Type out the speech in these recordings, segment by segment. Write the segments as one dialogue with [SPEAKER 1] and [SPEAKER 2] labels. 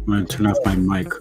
[SPEAKER 1] I'm going to turn off my mic.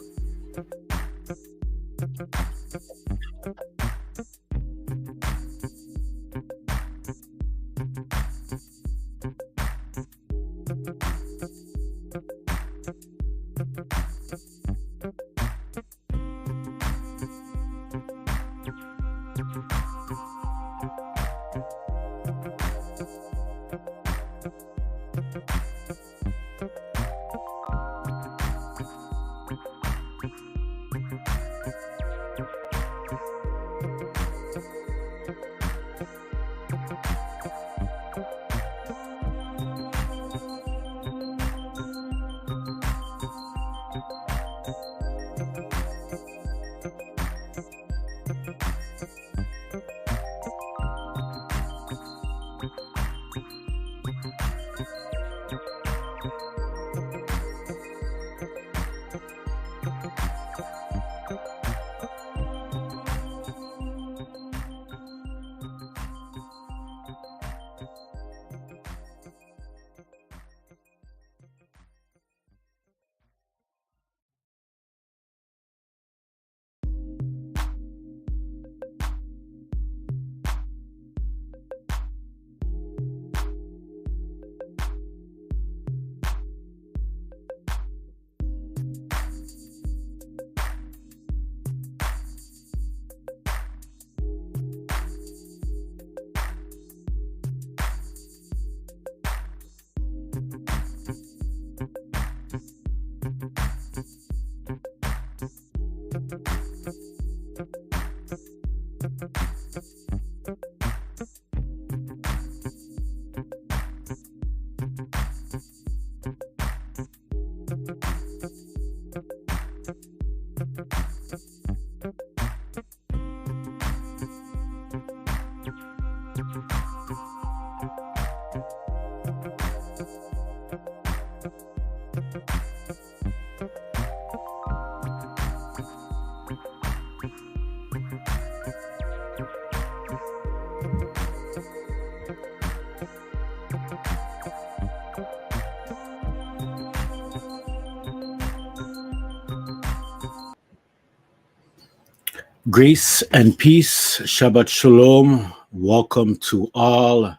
[SPEAKER 1] Grace and peace, Shabbat Shalom. Welcome to all.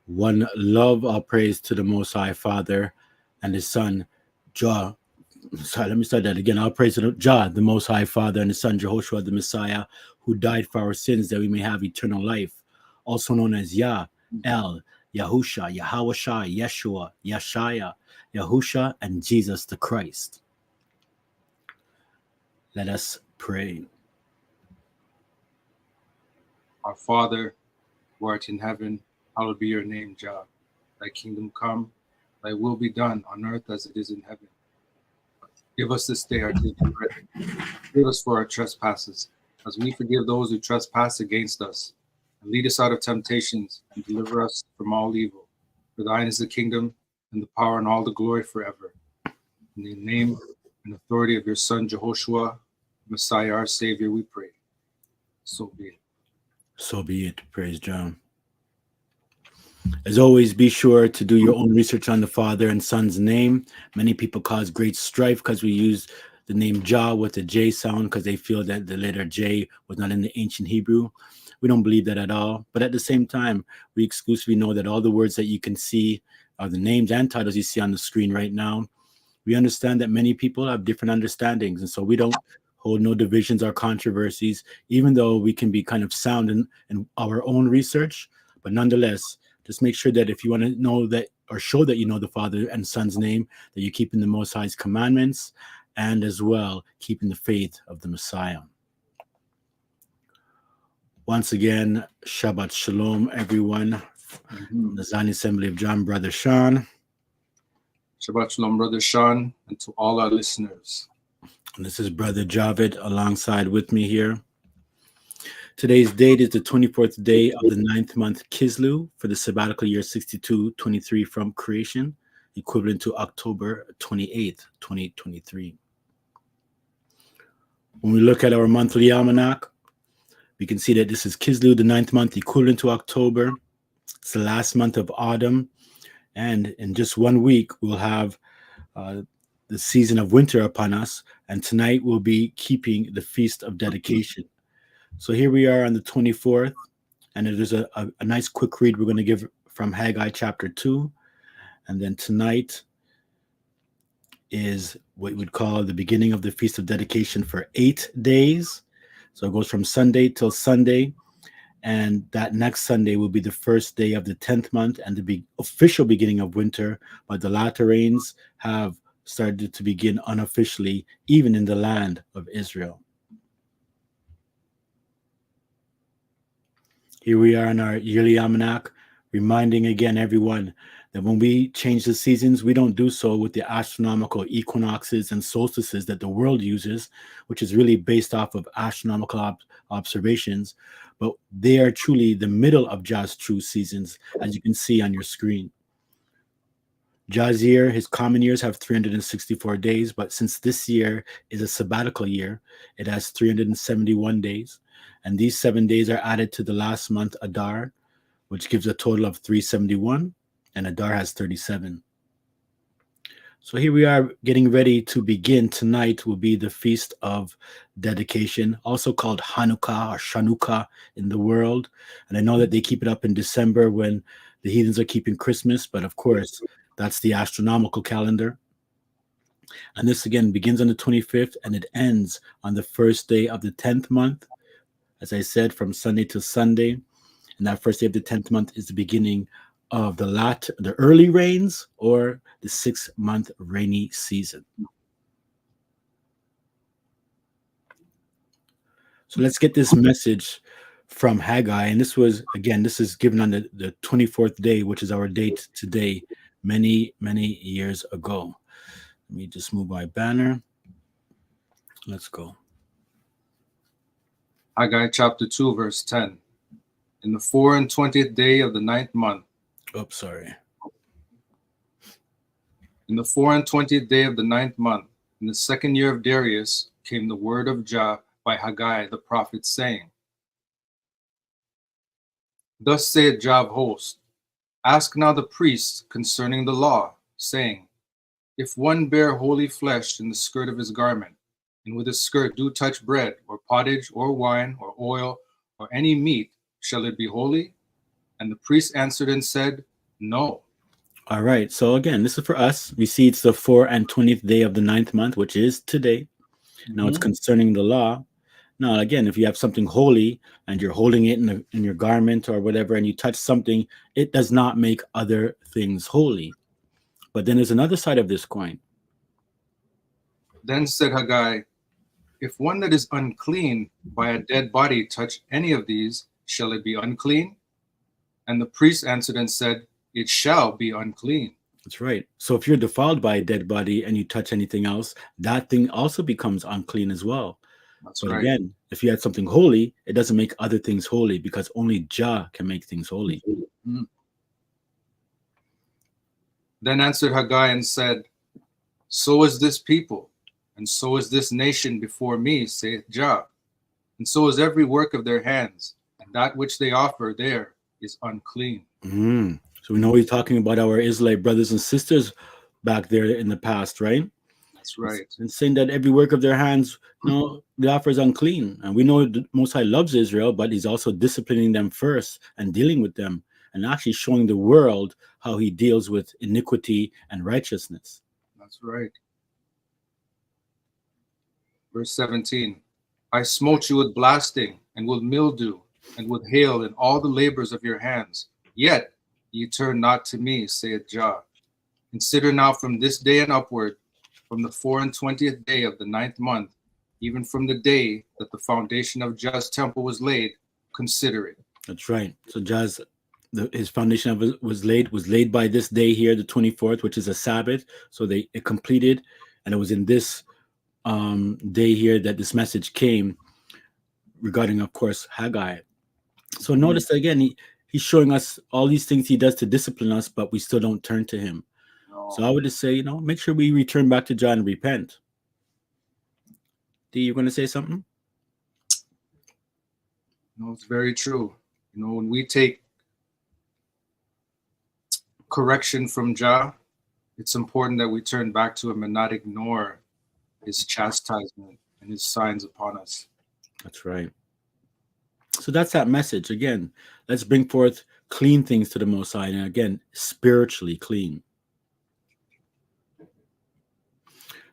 [SPEAKER 1] One love, all praise to the Most High Father and His Son, Jah. Sorry, let me start that again. All praise to Jah, the Most High Father, and His Son, Jehoshua, the Messiah, who died for our sins that we may have eternal life, also known as Yah, El, Yahusha, Yahawashai, Yeshua, Yashaya, Yahusha, and Jesus the Christ. Let us pray.
[SPEAKER 2] Our Father, who art in heaven, hallowed be your name, Jah. Thy kingdom come, thy will be done on earth as it is in heaven. Give us this day our daily bread. Forgive us for our trespasses, as we forgive those who trespass against us. And lead us out of temptations, and deliver us from all evil. For thine is the kingdom, and the power, and all the glory forever. In the name and authority of your Son, Jehoshua, Messiah, our Savior, we pray. So be it.
[SPEAKER 1] So be it. Praise John. As always, be sure to do your own research on the Father and Son's name. Many people cause great strife because we use the name Jah with the J sound because they feel that the letter J was not in the ancient Hebrew. We don't believe that at all. But at the same time, we exclusively know that all the words that you can see are the names and titles you see on the screen right now. We understand that many people have different understandings, and so we don't hold no divisions or controversies, even though we can be kind of sound in our own research. But nonetheless, just make sure that if you want to know that or show that you know the Father and Son's name, that you're keeping the Most High's commandments and as well keeping the faith of the Messiah. Once again, Shabbat Shalom, everyone. From the Zion Assembly of John, Brother Sean.
[SPEAKER 2] Shabbat Shalom, Brother Sean, and to all our listeners.
[SPEAKER 1] And this is Brother Javid alongside with me here. Today's date is the 24th day of the 9th month Kislev for the sabbatical year 6223 from creation, equivalent to October 28th, 2023. When we look at our monthly almanac, we can see that this is Kislev, the 9th month, equivalent to October. It's the last month of autumn. And in just 1 week, we'll have the season of winter upon us, and tonight we'll be keeping the Feast of Dedication. So here we are on the 24th, and there's a nice quick read we're going to give from Haggai chapter 2. And then tonight is what we'd call the beginning of the Feast of Dedication for 8 days. So it goes from Sunday till Sunday. And that next Sunday will be the first day of the 10th month and the official beginning of winter. But the latter rains have started to begin unofficially, even in the land of Israel. Here we are in our yearly almanac, reminding again everyone that when we change the seasons, we don't do so with the astronomical equinoxes and solstices that the world uses, which is really based off of astronomical observations, but they are truly the middle of Jah's true seasons, as you can see on your screen. Jah's year, his common years have 364 days, but since this year is a sabbatical year, it has 371 days. And these 7 days are added to the last month, Adar, which gives a total of 371, and Adar has 37. So here we are getting ready to begin. Tonight will be the Feast of Dedication, also called Hannukah or Channukah in the world. And I know that they keep it up in December when the heathens are keeping Christmas, but of course, that's the astronomical calendar. And this again begins on the 25th and it ends on the first day of the 10th month. As I said, from Sunday to Sunday. And that first day of the 10th month is the beginning of the early rains or the 6-month rainy season. So let's get this message from Haggai. And this is given on the 24th day, which is our date today, many, many years ago. Let me just move my banner. Let's go.
[SPEAKER 2] Haggai chapter 2, verse 10. In the 24th day of the 9th month.
[SPEAKER 1] Oops, sorry.
[SPEAKER 2] In the 24th day of the 9th month, in the second year of Darius, came the word of Jah by Haggai the prophet, saying, Thus saith Jah of hosts, ask now the priests concerning the law, saying, If one bear holy flesh in the skirt of his garment, and with his skirt do touch bread, or pottage, or wine, or oil, or any meat, shall it be holy? And the priest answered and said, No.
[SPEAKER 1] All right. So again, this is for us. We see it's the 24th day of the 9th month, which is today. Now it's concerning the law. Now, again, if you have something holy and you're holding it in your garment or whatever, and you touch something, it does not make other things holy. But then there's another side of this coin.
[SPEAKER 2] Then said Haggai, If one that is unclean by a dead body touch any of these, shall it be unclean? And the priest answered and said, It shall be unclean.
[SPEAKER 1] That's right. So if you're defiled by a dead body and you touch anything else, that thing also becomes unclean as well.
[SPEAKER 2] That's
[SPEAKER 1] but
[SPEAKER 2] right.
[SPEAKER 1] Again, if you had something holy, it doesn't make other things holy because only Jah can make things holy.
[SPEAKER 2] Then answered Haggai and said, So is this people, and so is this nation before me, saith Jah, and so is every work of their hands, and that which they offer there is unclean.
[SPEAKER 1] So we know he's talking about our Israelite brothers and sisters back there in the past, right?
[SPEAKER 2] That's right.
[SPEAKER 1] And saying that every work of their hands, the offer is unclean. And we know the Most High loves Israel, but he's also disciplining them first and dealing with them and actually showing the world how he deals with iniquity and righteousness.
[SPEAKER 2] That's right. Verse 17, I smote you with blasting and with mildew and with hail in all the labors of your hands. Yet ye turn not to me, saith Jah. Consider now from this day and upward, from the 24th day of the 9th month, even from the day that the foundation of Jah's temple was laid, consider it.
[SPEAKER 1] That's right. So his foundation of it was laid by this day here, the 24th, which is a Sabbath. So it completed, and it was in this day here that this message came regarding, of course, Haggai. So notice that again, he's showing us all these things he does to discipline us, but we still don't turn to him. So I would just say, make sure we return back to Jah and repent. D, you're going to say something?
[SPEAKER 2] No, it's very true. When we take correction from Jah, It's important that we turn back to him and not ignore his chastisement and his signs upon us.
[SPEAKER 1] That's right. So that's that message. Again, let's bring forth clean things to the Most High. And again, spiritually clean.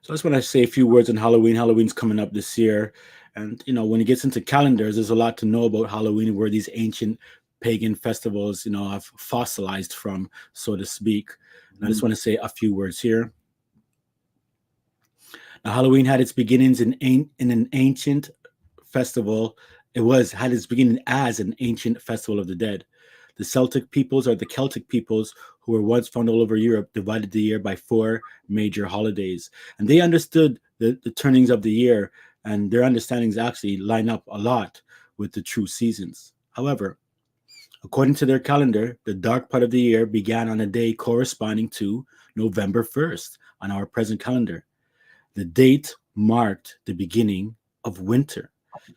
[SPEAKER 1] So I just want to say a few words on Halloween. Halloween's coming up this year. And, when it gets into calendars, there's a lot to know about Halloween, where these ancient pagan festivals, have fossilized from, so to speak. And I just want to say a few words here. Now, Halloween had its beginnings in an ancient festival. Had its beginning as an ancient festival of the dead. The Celtic peoples, or the Celtic peoples, who were once found all over Europe, divided the year by 4 major holidays. And they understood the turnings of the year, and their understandings actually line up a lot with the true seasons. However, according to their calendar, the dark part of the year began on a day corresponding to November 1st on our present calendar. The date marked the beginning of winter.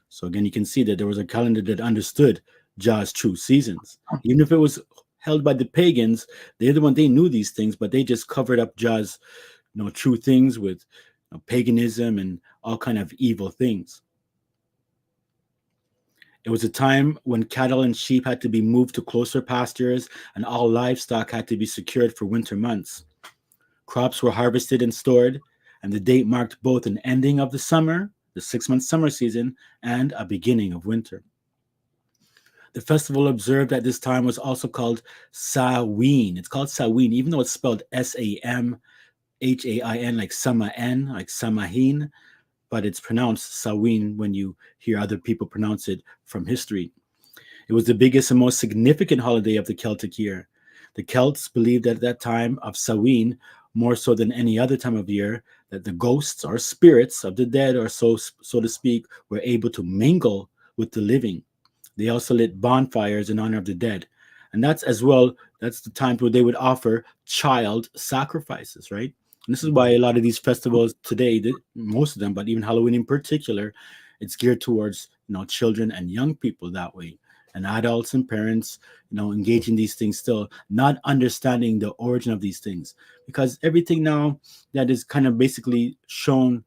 [SPEAKER 1] So again, you can see that there was a calendar that understood Jah's true seasons. Even if it was held by the pagans, they knew these things, but they just covered up Jah's true things with paganism and all kind of evil things. It was a time when cattle and sheep had to be moved to closer pastures, and all livestock had to be secured for winter months. Crops were harvested and stored, and the date marked both an ending of the summer, the 6-month summer season, and a beginning of winter. The festival observed at this time was also called Samhain. It's called Samhain, even though it's spelled Samhain, like Samhain, like Samhain, but it's pronounced Samhain when you hear other people pronounce it from history. It was the biggest and most significant holiday of the Celtic year. The Celts believed at that time of Samhain, more so than any other time of year, that the ghosts or spirits of the dead, or so to speak, were able to mingle with the living. They also lit bonfires in honor of the dead. And that's the time where they would offer child sacrifices, right? And this is why a lot of these festivals today, most of them, but even Halloween in particular, it's geared towards, children and young people that way. And adults and parents, engage in these things still, not understanding the origin of these things. Because everything now that is kind of basically shown,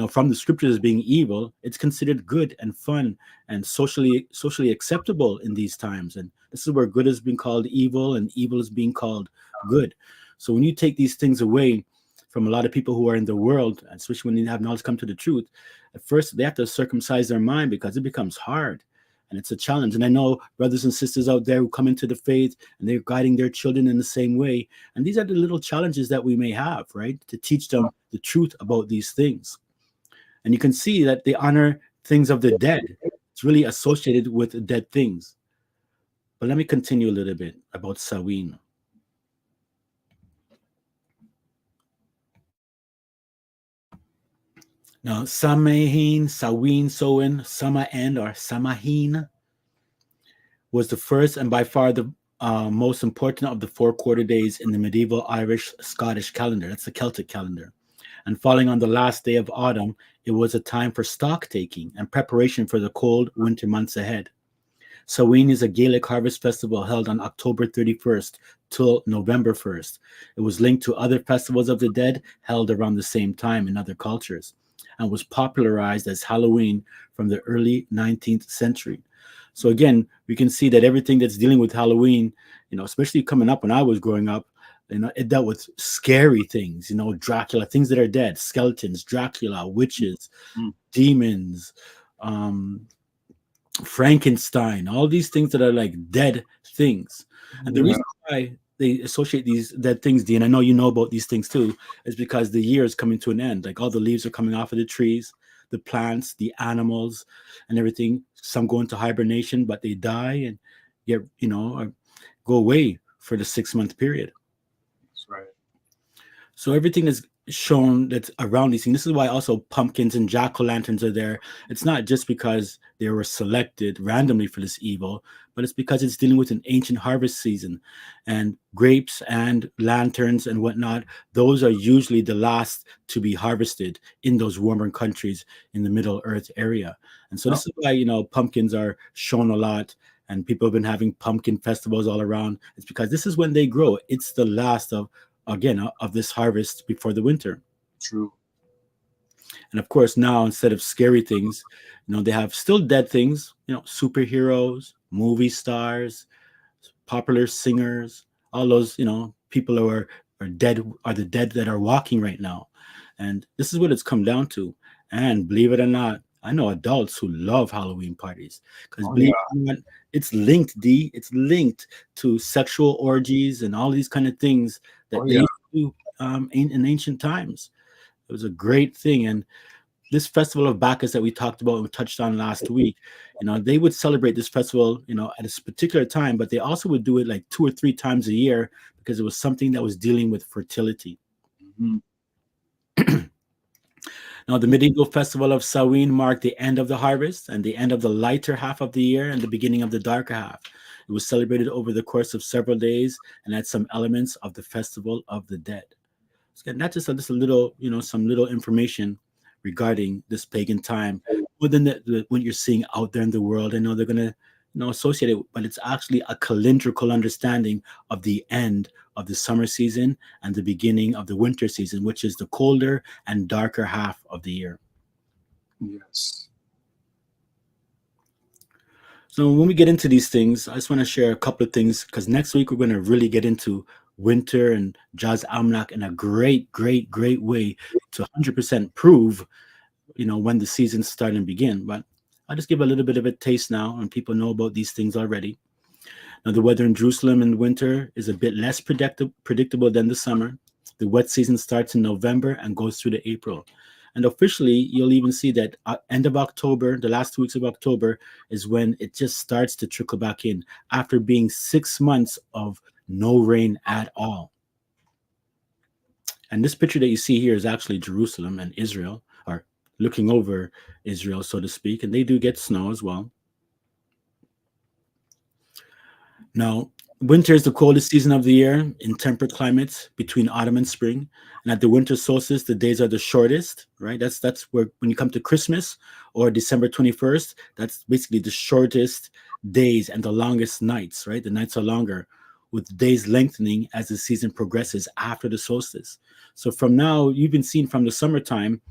[SPEAKER 1] from the scriptures as being evil, it's considered good and fun and socially acceptable in these times. And this is where good has been called evil and evil is being called good. So when you take these things away from a lot of people who are in the world, especially when they have knowledge come to the truth, at first they have to circumcise their mind, because it becomes hard. And it's a challenge. And I know brothers and sisters out there who come into the faith and they're guiding their children in the same way. And these are the little challenges that we may have, right? To teach them the truth about these things. And you can see that they honor things of the dead. It's really associated with dead things. But let me continue a little bit about Samhain. Now, Samhain, or Samhain was the first and by far the most important of the 4 quarter days in the medieval Irish-Scottish calendar. That's the Celtic calendar. And falling on the last day of autumn, it was a time for stock taking and preparation for the cold winter months ahead. Samhain is a Gaelic harvest festival held on October 31st till November 1st. It was linked to other festivals of the dead held around the same time in other cultures, and was popularized as Halloween from the early 19th century. So again, we can see that everything that's dealing with Halloween, especially coming up when I was growing up, it dealt with scary things, Dracula, things that are dead, skeletons, Dracula, witches, demons, Frankenstein, all these things that are like dead things. And the reason why they associate these dead things, Dean, I know you know about these things too, is because the year is coming to an end. Like all the leaves are coming off of the trees, the plants, the animals, and everything. Some go into hibernation, but they die and get, or go away for the 6-month period.
[SPEAKER 2] That's right.
[SPEAKER 1] So everything is shown that's around these things. This is why also pumpkins and jack-o'-lanterns are there. It's not just because they were selected randomly for this evil, but it's because it's dealing with an ancient harvest season, and grapes and lanterns and whatnot, those are usually the last to be harvested in those warmer countries in the Middle Earth area. And so this is why, pumpkins are shown a lot, and people have been having pumpkin festivals all around. It's because this is when they grow. It's the last of again of this harvest before the winter.
[SPEAKER 2] True.
[SPEAKER 1] And of course, now instead of scary things, they have still dead things, superheroes, movie stars, popular singers, all those, people who are dead, are the dead that are walking right now. And this is what it's come down to. And believe it or not, I know adults who love Halloween parties because
[SPEAKER 2] Oh yeah.
[SPEAKER 1] believe it or not, it's linked, it's linked to sexual orgies and all these kind of things
[SPEAKER 2] Oh
[SPEAKER 1] that they
[SPEAKER 2] yeah.
[SPEAKER 1] used to do in ancient times. It was a great thing. And this festival of Bacchus that we talked about and we touched on last week, they would celebrate this festival, at this particular time, but they also would do it like 2 or 3 times a year because it was something that was dealing with fertility.
[SPEAKER 2] Mhm.
[SPEAKER 1] Now, the medieval festival of Samhain marked the end of the harvest and the end of the lighter half of the year and the beginning of the darker half. It was celebrated over the course of several days and had some elements of the festival of the dead. So not just a little, some little information regarding this pagan time, more than what you're seeing out there in the world. I know they're going to, associate it, but it's actually a calendrical understanding of the end of the summer season and the beginning of the winter season, which is the colder and darker half of the year.
[SPEAKER 2] Yes.
[SPEAKER 1] So when we get into these things, I just want to share a couple of things because next week we're going to really get into winter and Jazz Almanac in a great, great, great way to 100% prove, when the seasons start and begin. But I'll just give a little bit of a taste now, and people know about these things already. Now, the weather in Jerusalem in winter is a bit less predictable than the summer. The wet season starts in November and goes through to April. And officially, you'll even see that end of October, the last 2 weeks of October, is when it just starts to trickle back in after being 6 months of no rain at all. And this picture that you see here is actually Jerusalem and Israel, or looking over Israel, so to speak, and they do get snow as well. Now, winter is the coldest season of the year in temperate climates between autumn and spring. And at the winter solstice, the days are the shortest, right? That's where when you come to Christmas or December 21st, that's basically the shortest days and the longest nights, right? The nights are longer, with days lengthening as the season progresses after the solstice. So from now, you've been seeing from the summertime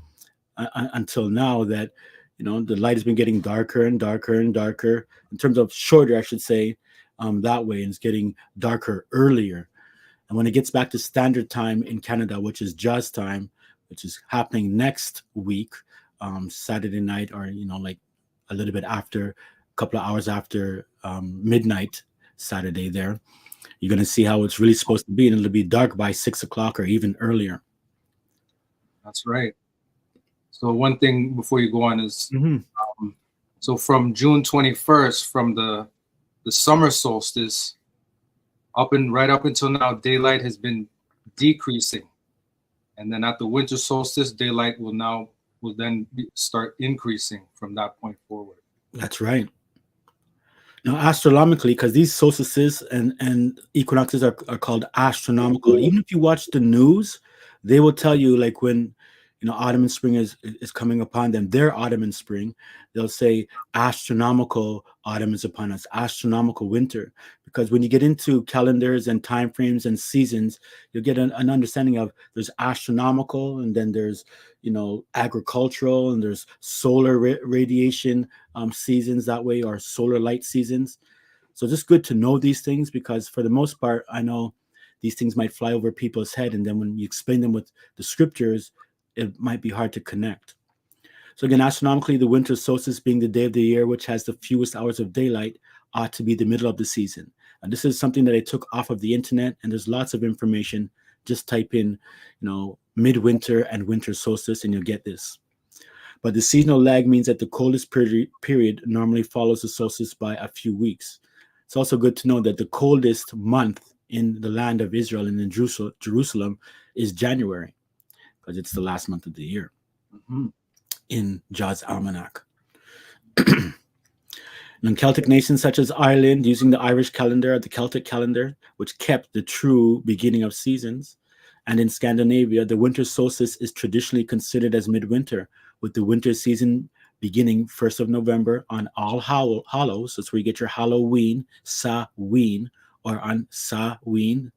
[SPEAKER 1] until now that the light has been getting darker and darker and darker in terms of shorter, I should say, that way, and it's getting darker earlier. And when it gets back to standard time in Canada, which is jazz time, which is happening next week, Saturday night, or like a little bit after, a couple of hours after midnight Saturday, there, you're going to see how it's really supposed to be, and it'll be dark by 6 o'clock or even earlier.
[SPEAKER 2] That's right. So one thing before you go on is, so from June 21st, from the summer solstice right up until now, daylight has been decreasing, and then at the winter solstice, daylight will then start increasing from that point forward.
[SPEAKER 1] That's right. Now, astronomically, because these solstices and equinoxes are called astronomical. Even if you watch the news, they will tell you, like, when autumn and spring is coming upon them, their autumn and spring, they'll say astronomical autumn is upon us, astronomical winter. Because when you get into calendars and time frames and seasons, you'll get an understanding of there's astronomical, and then there's agricultural, and there's solar radiation seasons that way, or solar light seasons. So just good to know these things, because for the most part, I know these things might fly over people's head, and then when you explain them with the scriptures, it might be hard to connect. So again, astronomically, the winter solstice being the day of the year which has the fewest hours of daylight ought to be the middle of the season. And this is something that I took off of the internet, and there's lots of information. Just type in, midwinter and winter solstice, and you'll get this. But the seasonal lag means that the coldest period normally follows the solstice by a few weeks. It's also good to know that the coldest month in the land of Israel and in Jerusalem is January, because it's the last month of the year in Jazz Almanac. In Celtic nations such as Ireland, using the Irish calendar, the Celtic calendar, which kept the true beginning of seasons, and in Scandinavia, the winter solstice is traditionally considered as midwinter, with the winter season beginning 1st of November on All Hallows. That's where you get your Halloween, Samhain, or on Samhain,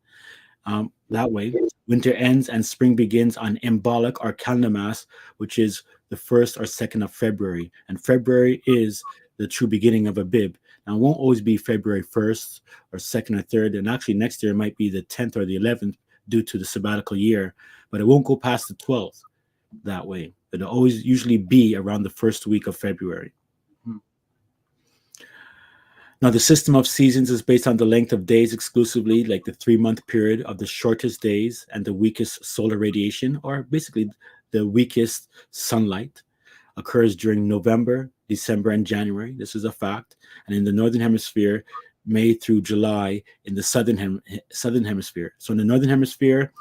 [SPEAKER 1] that way. Winter ends and spring begins on Imbolc or Candlemas, which is the 1st or 2nd of February. And February is the true beginning of a Bib. Now, it won't always be February 1st or 2nd or 3rd. And actually, next year it might be the 10th or the 11th due to the sabbatical year, but it won't go past the 12th that way. It'll always usually be around the first week of February.
[SPEAKER 2] Hmm.
[SPEAKER 1] Now, the system of seasons is based on the length of days exclusively, like the 3-month period of the shortest days and the weakest solar radiation, or basically the weakest sunlight, occurs during November, December, and January. This is a fact. And in the Northern Hemisphere, May through July in the Southern Hemisphere. So in the Northern Hemisphere,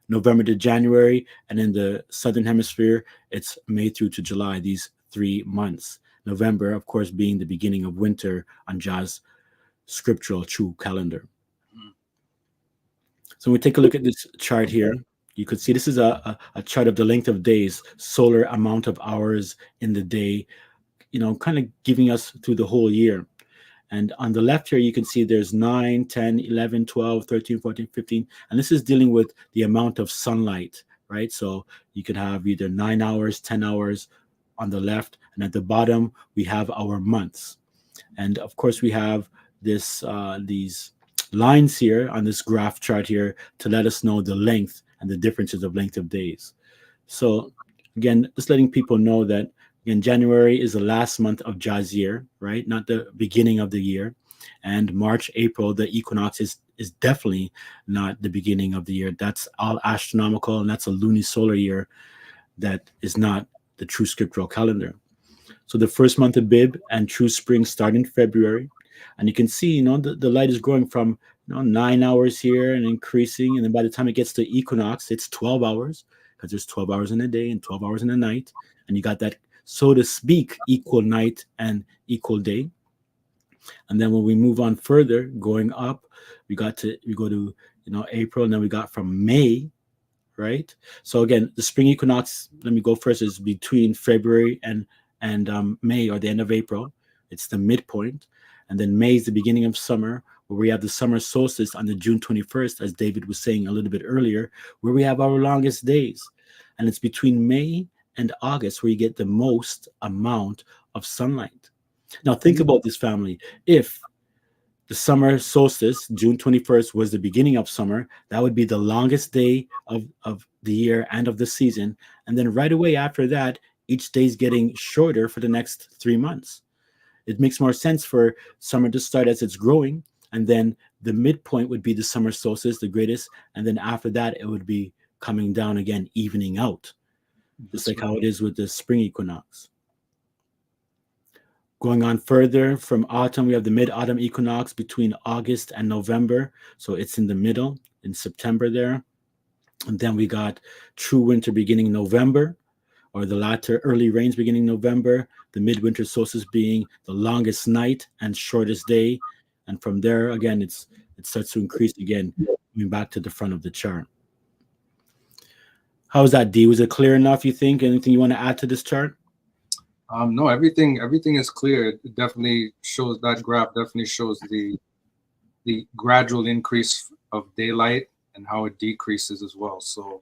[SPEAKER 1] November to January, and in the Southern Hemisphere, it's May through to July, these 3 months. November, of course, being the beginning of winter on Jah's scriptural true calendar. So when we take a look at this chart here, you could see this is a chart of the length of days, solar amount of hours in the day, kind of giving us through the whole year. And on the left here, you can see there's 9, 10, 11, 12, 13, 14, 15. And this is dealing with the amount of sunlight, right? So you could have either 9 hours, 10 hours on the left. And at the bottom, we have our months. And of course, we have these lines here on this graph chart here to let us know the length and the differences of length of days. So again, just letting people know that again, January is the last month of Jah's year, right? Not the beginning of the year. And March, April, the equinox is definitely not the beginning of the year. That's all astronomical, and that's a lunisolar year that is not the true scriptural calendar. So the first month of Bib and true spring start in February. And you can see, the light is growing from 9 hours here and increasing. And then by the time it gets to equinox, it's 12 hours because there's 12 hours in a day and 12 hours in a night. And you got that, so to speak, equal night and equal day. And then when we move on further, going up, we go to April, and then we got from May, right? So again, the spring equinox, let me go first, is between February and May, or the end of April. It's the midpoint. And then May is the beginning of summer, where we have the summer solstice on the June 21st, as David was saying a little bit earlier, where we have our longest days. And it's between May and August where you get the most amount of sunlight. Now think about this, family. If the summer solstice, June 21st, was the beginning of summer, that would be the longest day of the year and of the season. And then right away after that, each day is getting shorter for the next 3 months. It makes more sense for summer to start as it's growing, and then the midpoint would be the summer solstice, the greatest, and then after that, it would be coming down again, evening out, just like how it is with the spring equinox. Going on further, from autumn, we have the mid-autumn equinox between August and November. So it's in the middle, in September there. And then we got true winter beginning November, or the latter early rains beginning November, the midwinter solstice being the longest night and shortest day. And from there, again, it starts to increase again, coming back to the front of the chart. How was that, D? Was it clear enough, you think? Anything you want to add to this chart?
[SPEAKER 2] No, everything is clear. It definitely shows, that graph definitely shows the gradual increase of daylight and how it decreases as well. So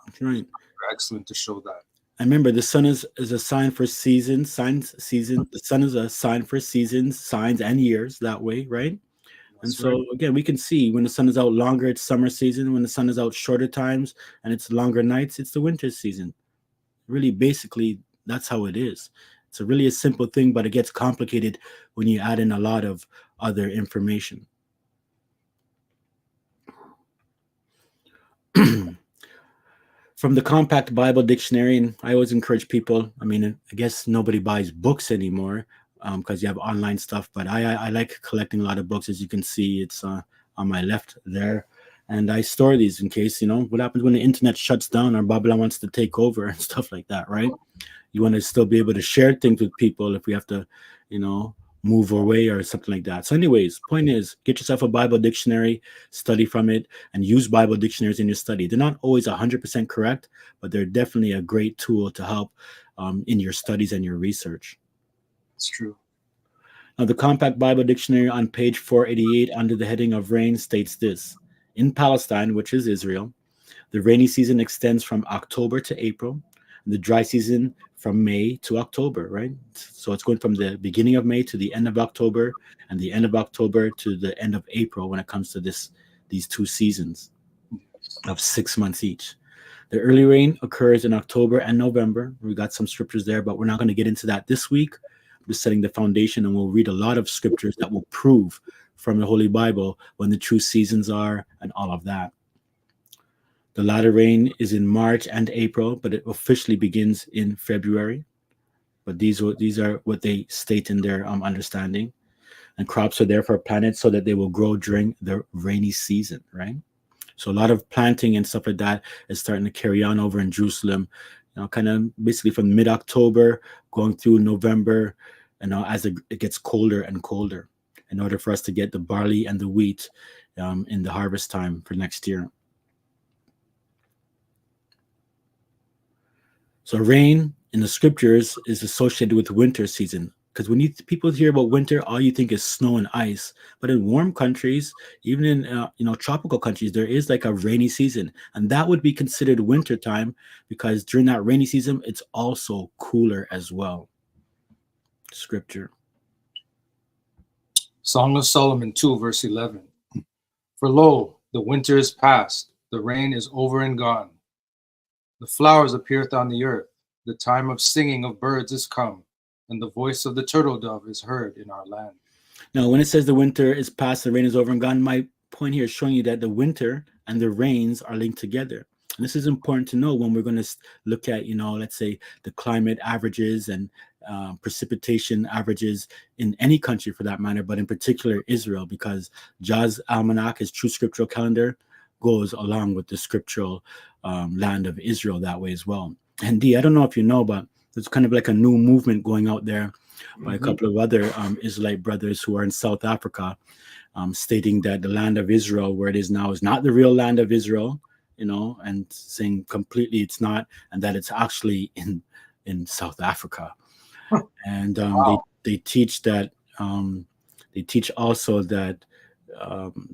[SPEAKER 1] that's right.
[SPEAKER 2] Excellent to show that.
[SPEAKER 1] And remember, the sun is a sign for seasons, season. The sun is a sign for seasons, signs, and years that way, right? And so again, we can see when the sun is out longer, it's summer season. When the sun is out shorter times and it's longer nights, it's the winter season. Really, basically, that's how it is. It's a really a simple thing, but it gets complicated when you add in a lot of other information. From the Compact Bible Dictionary, and I always encourage people, I guess nobody buys books anymore because you have online stuff, but I like collecting a lot of books. As you can see, it's on my left there. And I store these in case, what happens when the internet shuts down or Babylon wants to take over and stuff like that, right? You want to still be able to share things with people if we have to, move away or something like that. So anyways, point is, get yourself a Bible dictionary, study from it, and use Bible dictionaries in your study. They're not always 100% correct, but they're definitely a great tool to help in your studies and your research.
[SPEAKER 2] It's true.
[SPEAKER 1] Now, the Compact Bible Dictionary on page 488 under the heading of rain states this: In Palestine, which is Israel, the rainy season extends from October to April, and the dry season from May to October, right? So it's going from the beginning of May to the end of October, and the end of October to the end of April when it comes to these two seasons of 6 months each. The early rain occurs in October and November. We got some scriptures there, but we're not going to get into that this week. I'm just setting the foundation, and we'll read a lot of scriptures that will prove from the Holy Bible when the true seasons are and all of that. The latter rain is in March and April, but it officially begins in February. But these are what they state in their understanding. And crops are there for planted so that they will grow during the rainy season, right? So a lot of planting and stuff like that is starting to carry on over in Jerusalem, kind of basically from mid-October going through November, as it gets colder and colder, in order for us to get the barley and the wheat in the harvest time for next year. So rain in the scriptures is associated with winter season, because when people hear about winter, all you think is snow and ice. But in warm countries, even in tropical countries, there is like a rainy season, and that would be considered winter time, because during that rainy season, it's also cooler as well. Scripture.
[SPEAKER 2] Song of Solomon 2, verse 11. For lo, the winter is past, the rain is over and gone. The flowers appeareth on the earth, the time of singing of birds is come, and the voice of the turtle dove is heard in our land.
[SPEAKER 1] Now, when it says the winter is past, the rain is over and gone, my point here is showing you that the winter and the rains are linked together. And this is important to know when we're going to look at, let's say the climate averages and precipitation averages in any country for that matter, but in particular Israel, because Jah's almanac, his true scriptural calendar, goes along with the scriptural land of Israel that way as well. And D, I don't know if you know, but there's kind of like a new movement going out there by a couple of other Israelite brothers who are in South Africa, stating that the land of Israel, where it is now, is not the real land of Israel, and saying completely it's not, and that it's actually in South Africa. And
[SPEAKER 2] Wow.
[SPEAKER 1] they teach that they teach also that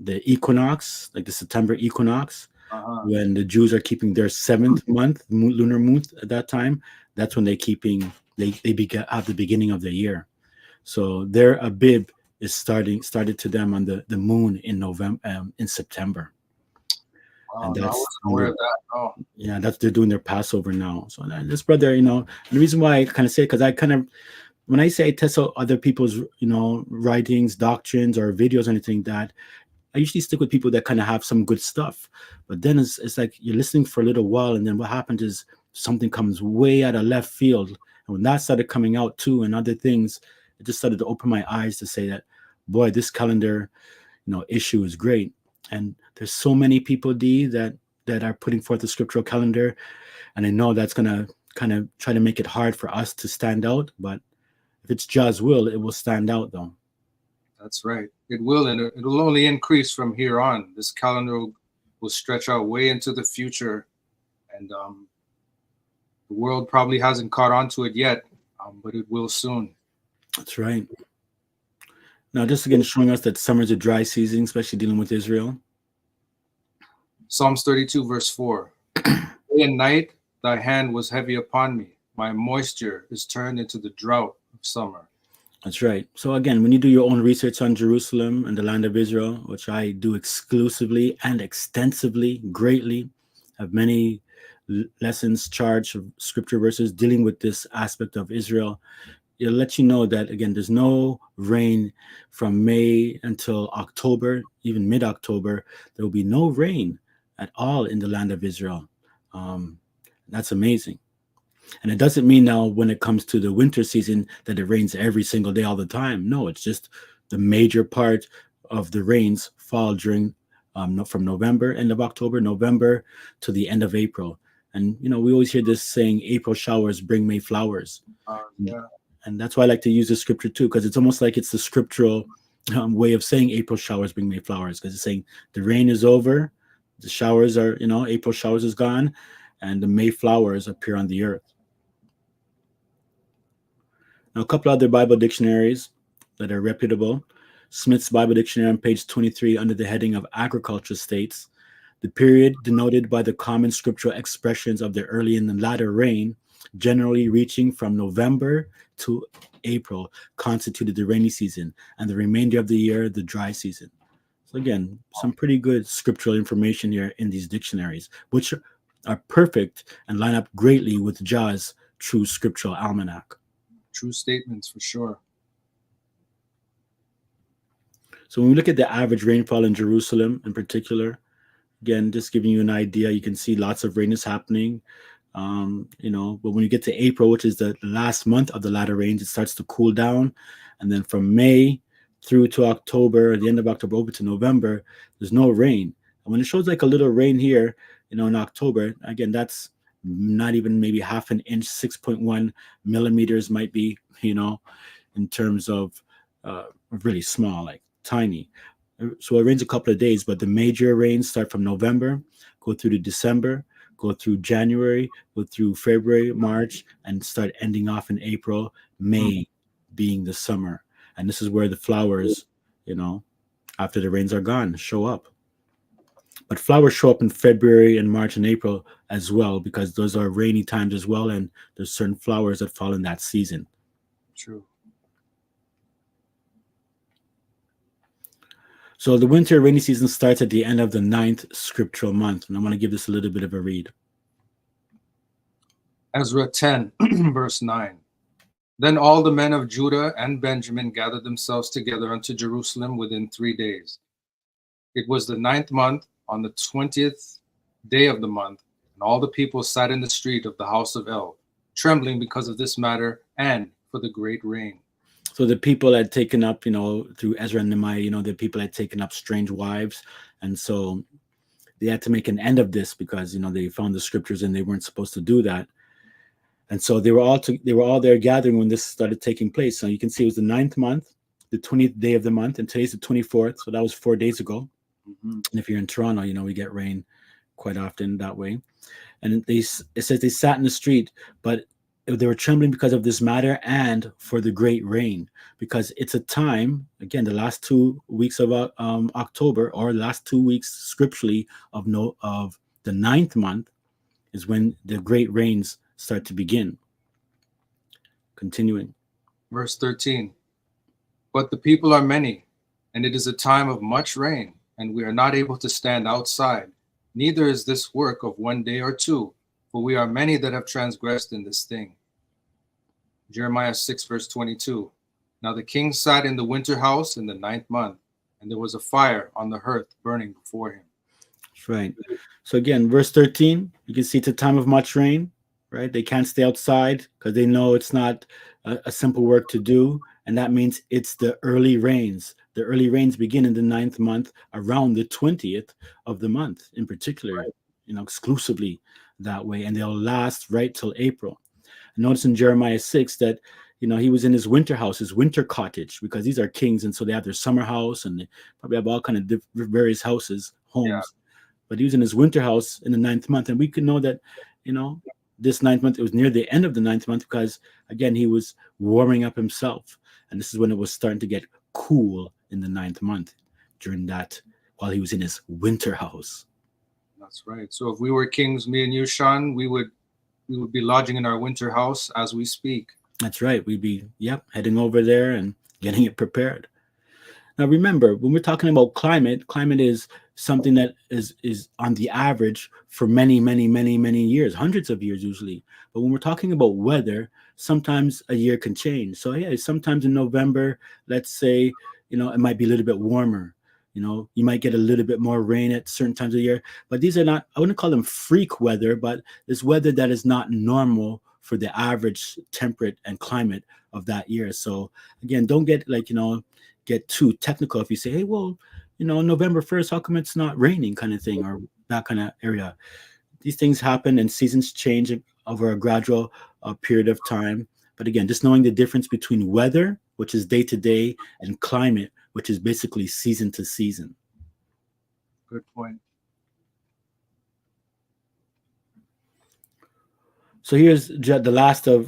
[SPEAKER 1] the equinox, like the September equinox, when the Jews are keeping their 7th month, lunar month at that time, that's when they have the beginning of the year. So their Abib is started to them on the moon in November, in September.
[SPEAKER 2] Wow,
[SPEAKER 1] And
[SPEAKER 2] I
[SPEAKER 1] that's
[SPEAKER 2] wasn't aware of that. Oh.
[SPEAKER 1] Yeah, they're doing their Passover now. So this brother, the reason why I kind of say it, because I kind of, when I say I test out other people's, writings, doctrines, or videos, or anything, that I usually stick with people that kind of have some good stuff. But then it's like you're listening for a little while, and then what happens is something comes way out of left field. And when that started coming out too, and other things, it just started to open my eyes to say that, boy, this calendar, issue is great. And there's so many people, D, that are putting forth a scriptural calendar, and I know that's gonna kind of try to make it hard for us to stand out. But if it's Jah's will, it will stand out, though.
[SPEAKER 2] That's right. It will, and it will only increase from here on. This calendar will stretch out way into the future, and the world probably hasn't caught on to it yet, but it will soon.
[SPEAKER 1] That's right. Now, just again showing us that summer's a dry season, especially dealing with Israel.
[SPEAKER 2] Psalms 32, verse 4. Day and night thy hand was heavy upon me. My moisture is turned into the drought of summer.
[SPEAKER 1] That's right. So again, when you do your own research on Jerusalem and the land of Israel, which I do exclusively and extensively, greatly, have many lessons, charged of scripture verses dealing with this aspect of Israel, it'll let you know that, again, there's no rain from May until October, even mid-October. There will be no rain at all in the land of Israel. That's amazing. And it doesn't mean now when it comes to the winter season that it rains every single day all the time. No, it's just the major part of the rains fall during from November, end of October, November to the end of April. And, we always hear this saying, April showers bring May flowers.
[SPEAKER 2] Yeah.
[SPEAKER 1] And that's why I like to use the scripture too, because it's almost like it's the scriptural way of saying April showers bring May flowers, because it's saying the rain is over, the showers are, April showers is gone, and the May flowers appear on the earth. Now, a couple other Bible dictionaries that are reputable. Smith's Bible Dictionary on page 23 under the heading of agriculture states, the period denoted by the common scriptural expressions of the early and the latter rain, generally reaching from November to April, constituted the rainy season, and the remainder of the year the dry season. So again, some pretty good scriptural information here in these dictionaries, which are perfect and line up greatly with Jah's true scriptural almanac.
[SPEAKER 2] True statements for sure.
[SPEAKER 1] So when we look at the average rainfall in Jerusalem in particular, again, just giving you an idea, you can see lots of rain is happening. But when you get to April, which is the last month of the latter rains, it starts to cool down. And then from May through to October, the end of October over to November, there's no rain. And when it shows like a little rain here, in October, again, that's not even maybe half an inch, 6.1 millimeters might be, in terms of really small, like tiny. So it rains a couple of days, but the major rains start from November, go through to December, go through January, go through February, March, and start ending off in April, May being the summer. And this is where the flowers, after the rains are gone, show up. But flowers show up in February and March and April as well, because those are rainy times as well, and there's certain flowers that fall in that season.
[SPEAKER 2] True.
[SPEAKER 1] So the winter rainy season starts at the end of the 9th scriptural month. And I want to give this a little bit of a read.
[SPEAKER 2] Ezra 10, verse 9. Then all the men of Judah and Benjamin gathered themselves together unto Jerusalem within 3 days. It was the 9th month, on the 20th day of the month, and all the people sat in the street of the house of El, trembling because of this matter and for the great rain.
[SPEAKER 1] So the people had taken up, through Ezra and Nehemiah, the people had taken up strange wives. And so they had to make an end of this because, they found the scriptures and they weren't supposed to do that. And so they were all there gathering when this started taking place. So you can see it was the 9th month, the 20th day of the month, and today's the 24th. So that was 4 days ago. Mm-hmm. And if you're in Toronto, we get rain quite often that way. And it says they sat in the street, but they were trembling because of this matter and for the great rain, because it's a time, again, the last 2 weeks of October, or the last 2 weeks scripturally of the 9th month is when the great rains start to begin. Continuing.
[SPEAKER 2] Verse 13. But the people are many, and it is a time of much rain, and we are not able to stand outside. Neither is this work of 1 day or 2, for we are many that have transgressed in this thing. Jeremiah 6, verse 22. Now the king sat in the winter house in the 9th month, and there was a fire on the hearth burning before him.
[SPEAKER 1] That's right. So again, verse 13, you can see it's a time of much rain, right? They can't stay outside because they know it's not a simple work to do. And that means it's the early rains. The early rains begin in the 9th month around the 20th of the month in particular, right. Exclusively that way. And they'll last right till April. And notice in Jeremiah 6 that, he was in his winter house, his winter cottage, because these are kings. And so they have their summer house and they probably have all kind of various homes. Yeah. But he was in his winter house in the 9th month. And we can know that, this 9th month, it was near the end of the 9th month because, again, he was warming up himself. And this is when it was starting to get cool in the 9th month during that, while he was in his winter house.
[SPEAKER 2] That's right. So if we were kings, me and you, Sean, we would be lodging in our winter house as we speak.
[SPEAKER 1] That's right. We'd be, heading over there and getting it prepared. Now, remember, when we're talking about climate is something that is on the average for many, many, many, many years, hundreds of years usually. But when we're talking about weather, sometimes a year can change. So sometimes in November, let's say, it might be a little bit warmer. You might get a little bit more rain at certain times of the year. But these are not, I wouldn't call them freak weather, but it's weather that is not normal for the average temperate and climate of that year. So again, don't get get too technical if you say, hey, well, November 1st, how come it's not raining kind of thing, or that kind of area. These things happen and seasons change over a gradual period of time. But again, just knowing the difference between weather, which is day to day, and climate, which is basically season to season.
[SPEAKER 2] Good point.
[SPEAKER 1] So here's the last of,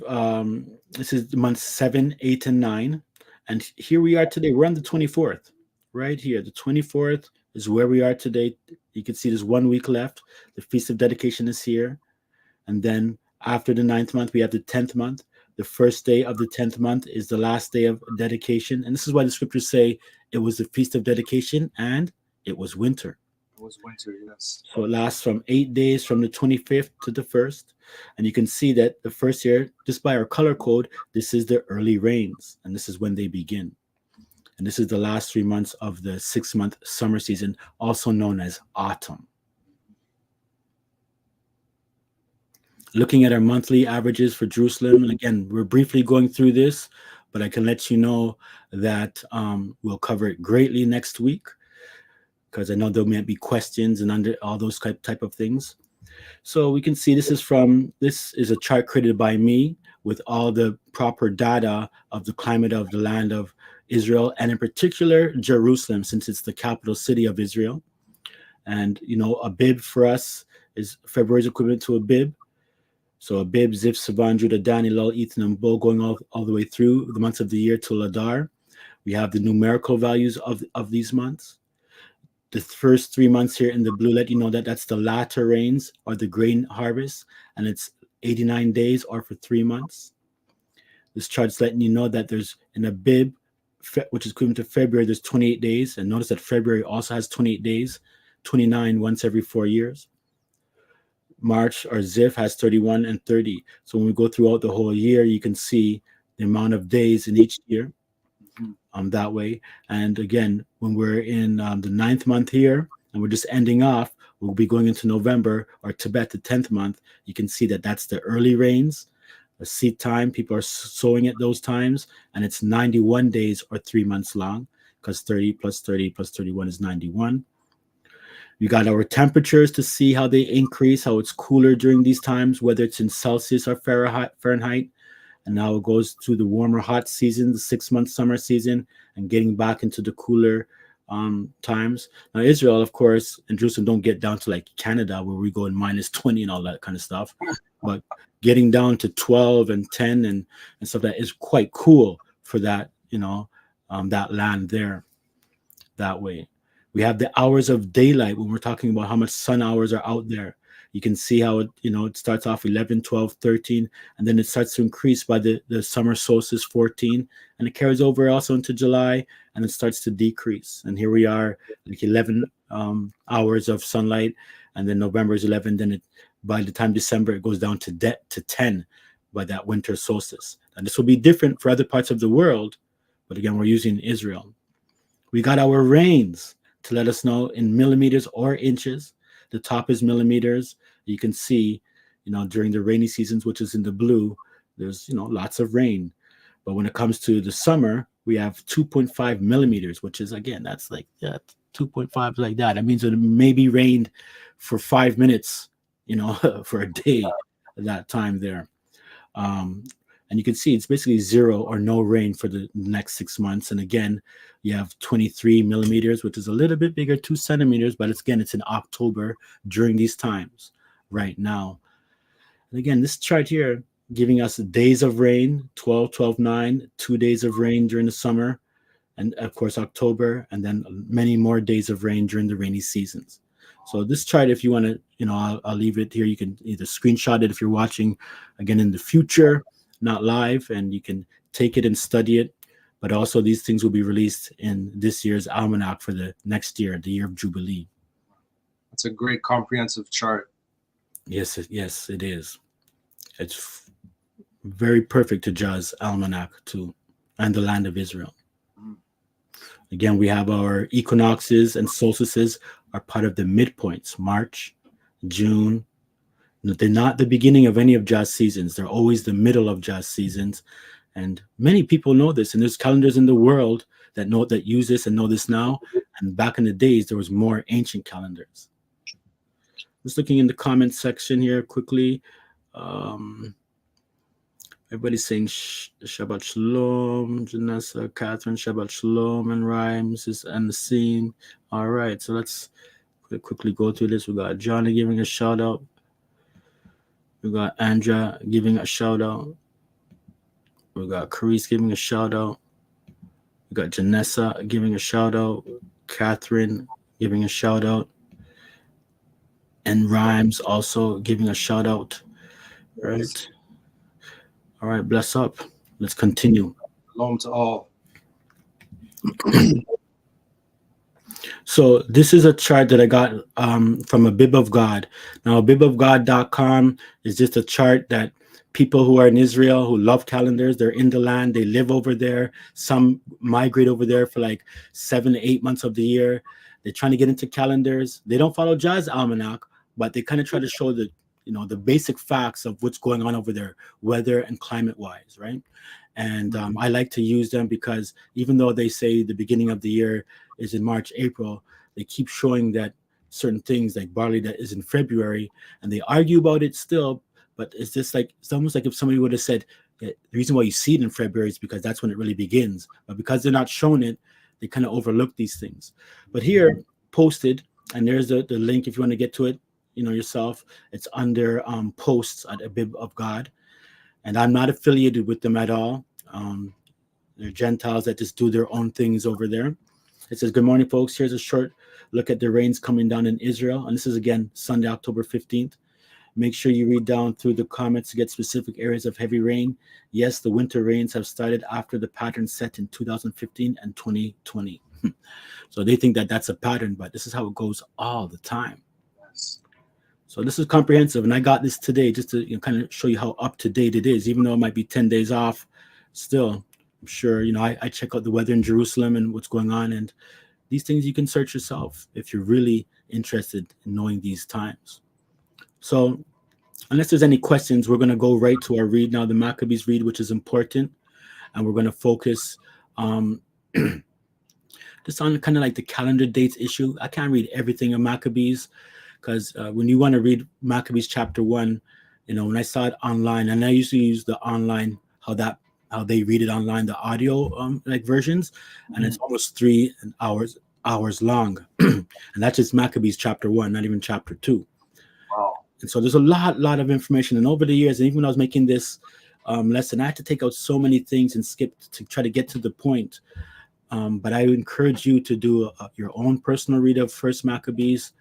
[SPEAKER 1] this is months 7, 8, and 9. And here we are today. We're on the 24th, right here. The 24th is where we are today. You can see there's 1 week left. The Feast of Dedication is here. And then after the 9th month, we have the 10th month. The first day of the 10th month is the last day of dedication. And this is why the scriptures say it was the Feast of Dedication and it was winter.
[SPEAKER 2] It was winter, yes.
[SPEAKER 1] So it lasts from 8 days from the 25th to the 1st. And you can see that the first year, just by our color code, this is the early rains. And this is when they begin. And this is the last 3 months of the 6-month summer season, also known as autumn. Looking at our monthly averages for Jerusalem, and again, we're briefly going through this, but I can let you know that we'll cover it greatly next week, because I know there might be questions and under all those type of things. So we can see this is a chart created by me with all the proper data of the climate of the land of Israel, and in particular Jerusalem, since it's the capital city of Israel. And a bib for us is February's equivalent to a bib. So a bib, Zif, Sivan, Judah, Dan, Elul, Ethan, and Bo, going all the way through the months of the year till Adar. We have the numerical values of these months. The first 3 months here in the blue let you know that that's the latter rains or the grain harvest, and it's 89 days or for 3 months. This chart's letting you know that there's in a bib, which is equivalent to February, there's 28 days. And notice that February also has 28 days, 29 once every 4 years. March or Zif has 31 and 30. So when we go throughout the whole year, you can see the amount of days in each year that way. And again, when we're in the 9th month here, and we're just ending off, we'll be going into November or Tibet, the 10th month. You can see that that's the early rains, the seed time. People are sowing at those times, and it's 91 days or 3 months long, because 30 plus 30 plus 31 is 91. You got our temperatures to see how they increase, how it's cooler during these times, whether it's in Celsius or Fahrenheit. And now it goes to the warmer, hot season, the 6-month summer season, and getting back into the cooler times. Now, Israel, of course, and Jerusalem don't get down to like Canada, where we go in -20 and all that kind of stuff. But getting down to 12 and 10 and stuff, that is quite cool for that, that land there that way. We have the hours of daylight when we're talking about how much sun hours are out there. You can see how it starts off 11, 12, 13, and then it starts to increase by the summer solstice 14, and it carries over also into July, and it starts to decrease. And here we are, like 11 hours of sunlight, and then November is 11. Then by the time December, it goes down to 10 by that winter solstice. And this will be different for other parts of the world, but again, we're using Israel. We got our rains to let us know in millimeters or inches. The top is millimeters. You can see, during the rainy seasons, which is in the blue, there's, lots of rain. But when it comes to the summer, we have 2.5 millimeters, which is, again, that's like 2.5 like that. That means it maybe rained for 5 minutes, for a day at that time there. And you can see it's basically 0 or no rain for the next 6 months. And again, you have 23 millimeters, which is a little bit bigger, 2 centimeters, but it's in October during these times right now. And again, this chart here giving us days of rain, 12, 12, 9, 2 days of rain during the summer, and of course October, and then many more days of rain during the rainy seasons. So this chart, if you want to, I'll leave it here. You can either screenshot it if you're watching again in the future, not live, and you can take it and study it. But also these things will be released in this year's almanac for the next year, the year of Jubilee.
[SPEAKER 2] It's a great comprehensive chart.
[SPEAKER 1] Yes, it is. It's very perfect to Jah's almanac too, and the land of Israel. Again, we have our equinoxes and solstices are part of the midpoints, March, June. They're not the beginning of any of Jah's seasons. They're always the middle of Jah's seasons. And many people know this. And there's calendars in the world that use this and know this now. And back in the days, there was more ancient calendars. Just looking in the comments section here quickly. Everybody's saying Shabbat Shalom, Janessa, Catherine, Shabbat Shalom, and Rhymes and the scene. All right, so let's quickly go through this. We got Johnny giving a shout out. We got Andra giving a shout out. We got Carice giving a shout out. We got Janessa giving a shout out, Catherine giving a shout out, and Rhymes also giving a shout out.
[SPEAKER 2] Yes.
[SPEAKER 1] Right. All right, bless up. Let's continue.
[SPEAKER 2] Shalom to all.
[SPEAKER 1] So this is a chart that I got from a Bib of God. Now, bibofgod.com is just a chart that people who are in Israel who love calendars, they're in the land, they live over there. Some migrate over there for like 7 to 8 months of the year. They're trying to get into calendars. They don't follow Jazz Almanac, but they kind of try to show the the basic facts of what's going on over there, weather and climate wise, right? And I like to use them because even though they say the beginning of the year is in March, April, they keep showing that certain things like barley that is in February, and they argue about it still. But it's just like it's almost like if somebody would have said that the reason why you see it in February is because that's when it really begins. But because they're not showing it, they kind of overlook these things. But here, posted, and there's the link if you want to get to it, yourself. It's under posts at a Bib of God, and I'm not affiliated with them at all. They're Gentiles that just do their own things over there. It says, "Good morning, folks. Here's a short look at the rains coming down in Israel." And this is, again, Sunday, October 15th. Make sure you read down through the comments to get specific areas of heavy rain. Yes, the winter rains have started after the pattern set in 2015 and 2020. So they think that that's a pattern, but this is how it goes all the time.
[SPEAKER 2] Yes.
[SPEAKER 1] So this is comprehensive, and I got this today just to kind of show you how up to date it is. Even though it might be 10 days off, still, I'm sure, I check out the weather in Jerusalem and what's going on, and these things you can search yourself if you're really interested in knowing these times. So unless there's any questions, we're going to go right to our read now, the Maccabees read, which is important, and we're going to focus just on kind of like the calendar dates issue. I can't read everything in Maccabees because when you want to read Maccabees chapter 1, when I saw it online, and I usually use the online, how they read it online, the audio like versions, and it's almost 3 hours long. And that's just Maccabees chapter 1, not even chapter 2.
[SPEAKER 2] Wow.
[SPEAKER 1] And so there's a lot of information. And over the years, and even when I was making this lesson, I had to take out so many things and skip to try to get to the point. But I encourage you to do your own personal read of First Maccabees,